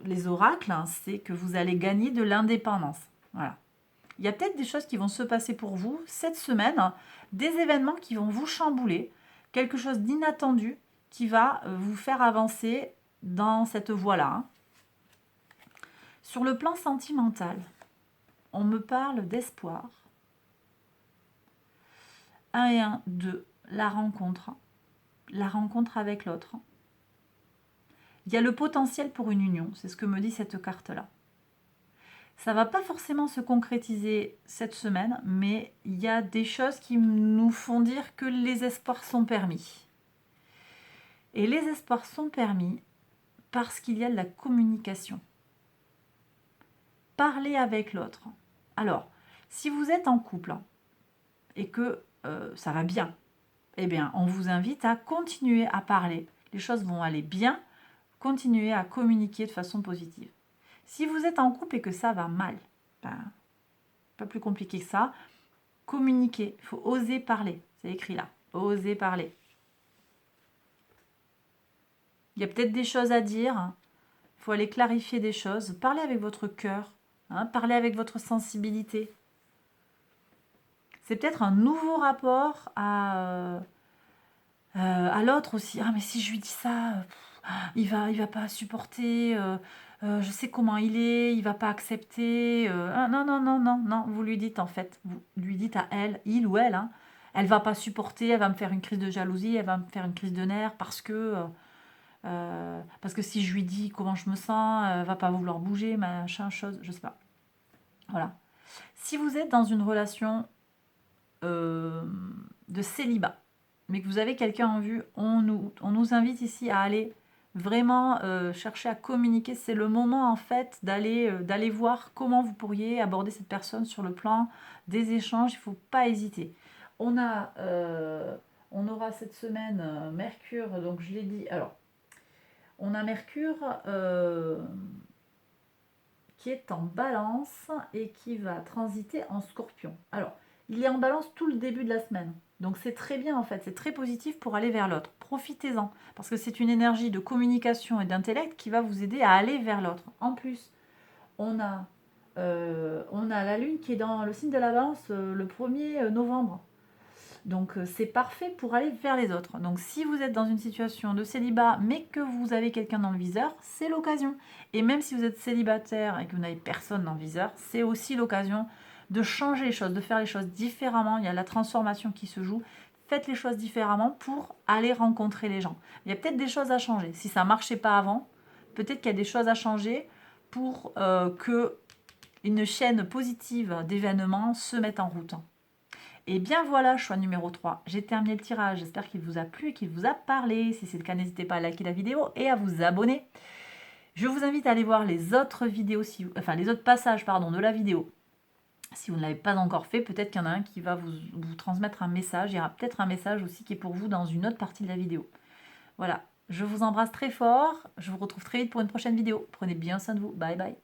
les oracles, hein, c'est que vous allez gagner de l'indépendance. Voilà. Il y a peut-être des choses qui vont se passer pour vous cette semaine, hein, des événements qui vont vous chambouler, quelque chose d'inattendu qui va vous faire avancer dans cette voie-là. Hein. Sur le plan sentimental, on me parle d'espoir. 1 et 1, 2, la rencontre avec l'autre. Il y a le potentiel pour une union, c'est ce que me dit cette carte-là. Ça ne va pas forcément se concrétiser cette semaine, mais il y a des choses qui nous font dire que les espoirs sont permis. Et les espoirs sont permis parce qu'il y a de la communication. Parler avec l'autre. Alors, si vous êtes en couple et que ça va bien, eh bien, on vous invite à continuer à parler. Les choses vont aller bien, continuez à communiquer de façon positive. Si vous êtes en couple et que ça va mal, ben, pas plus compliqué que ça, communiquer, il faut oser parler. C'est écrit là, oser parler. Il y a peut-être des choses à dire, il faut aller clarifier des choses, parlez avec votre cœur, hein, parlez avec votre sensibilité. C'est peut-être un nouveau rapport à l'autre aussi. Ah mais si je lui dis ça, il va pas supporter, je sais comment il va pas accepter. Non, vous lui dites en fait, vous lui dites à elle, il ou elle, hein, elle va pas supporter, elle va me faire une crise de jalousie, elle va me faire une crise de nerfs parce que Parce que si je lui dis comment je me sens, elle va pas vouloir bouger, machin, chose, je sais pas. Voilà. Si vous êtes dans une relation de célibat, mais que vous avez quelqu'un en vue, on nous invite ici à aller vraiment chercher à communiquer. C'est le moment en fait d'aller voir comment vous pourriez aborder cette personne sur le plan des échanges. Il ne faut pas hésiter. On aura cette semaine Mercure, donc je l'ai dit. Alors, on a Mercure qui est en balance et qui va transiter en scorpion. Alors, il est en balance tout le début de la semaine. Donc c'est très bien en fait, c'est très positif pour aller vers l'autre. Profitez-en, parce que c'est une énergie de communication et d'intellect qui va vous aider à aller vers l'autre. En plus, on a la Lune qui est dans le signe de la balance le 1er novembre. Donc c'est parfait pour aller vers les autres. Donc si vous êtes dans une situation de célibat mais que vous avez quelqu'un dans le viseur, c'est l'occasion. Et même si vous êtes célibataire et que vous n'avez personne dans le viseur, c'est aussi l'occasion de changer les choses, de faire les choses différemment. Il y a la transformation qui se joue. Faites les choses différemment pour aller rencontrer les gens. Il y a peut-être des choses à changer. Si ça ne marchait pas avant, peut-être qu'il y a des choses à changer pour que une chaîne positive d'événements se mette en route. Et bien voilà, choix numéro 3. J'ai terminé le tirage. J'espère qu'il vous a plu et qu'il vous a parlé. Si c'est le cas, n'hésitez pas à liker la vidéo et à vous abonner. Je vous invite à aller voir les autres vidéos, les autres passages de la vidéo. Si vous ne l'avez pas encore fait, peut-être qu'il y en a un qui va vous transmettre un message. Il y aura peut-être un message aussi qui est pour vous dans une autre partie de la vidéo. Voilà, je vous embrasse très fort. Je vous retrouve très vite pour une prochaine vidéo. Prenez bien soin de vous. Bye bye.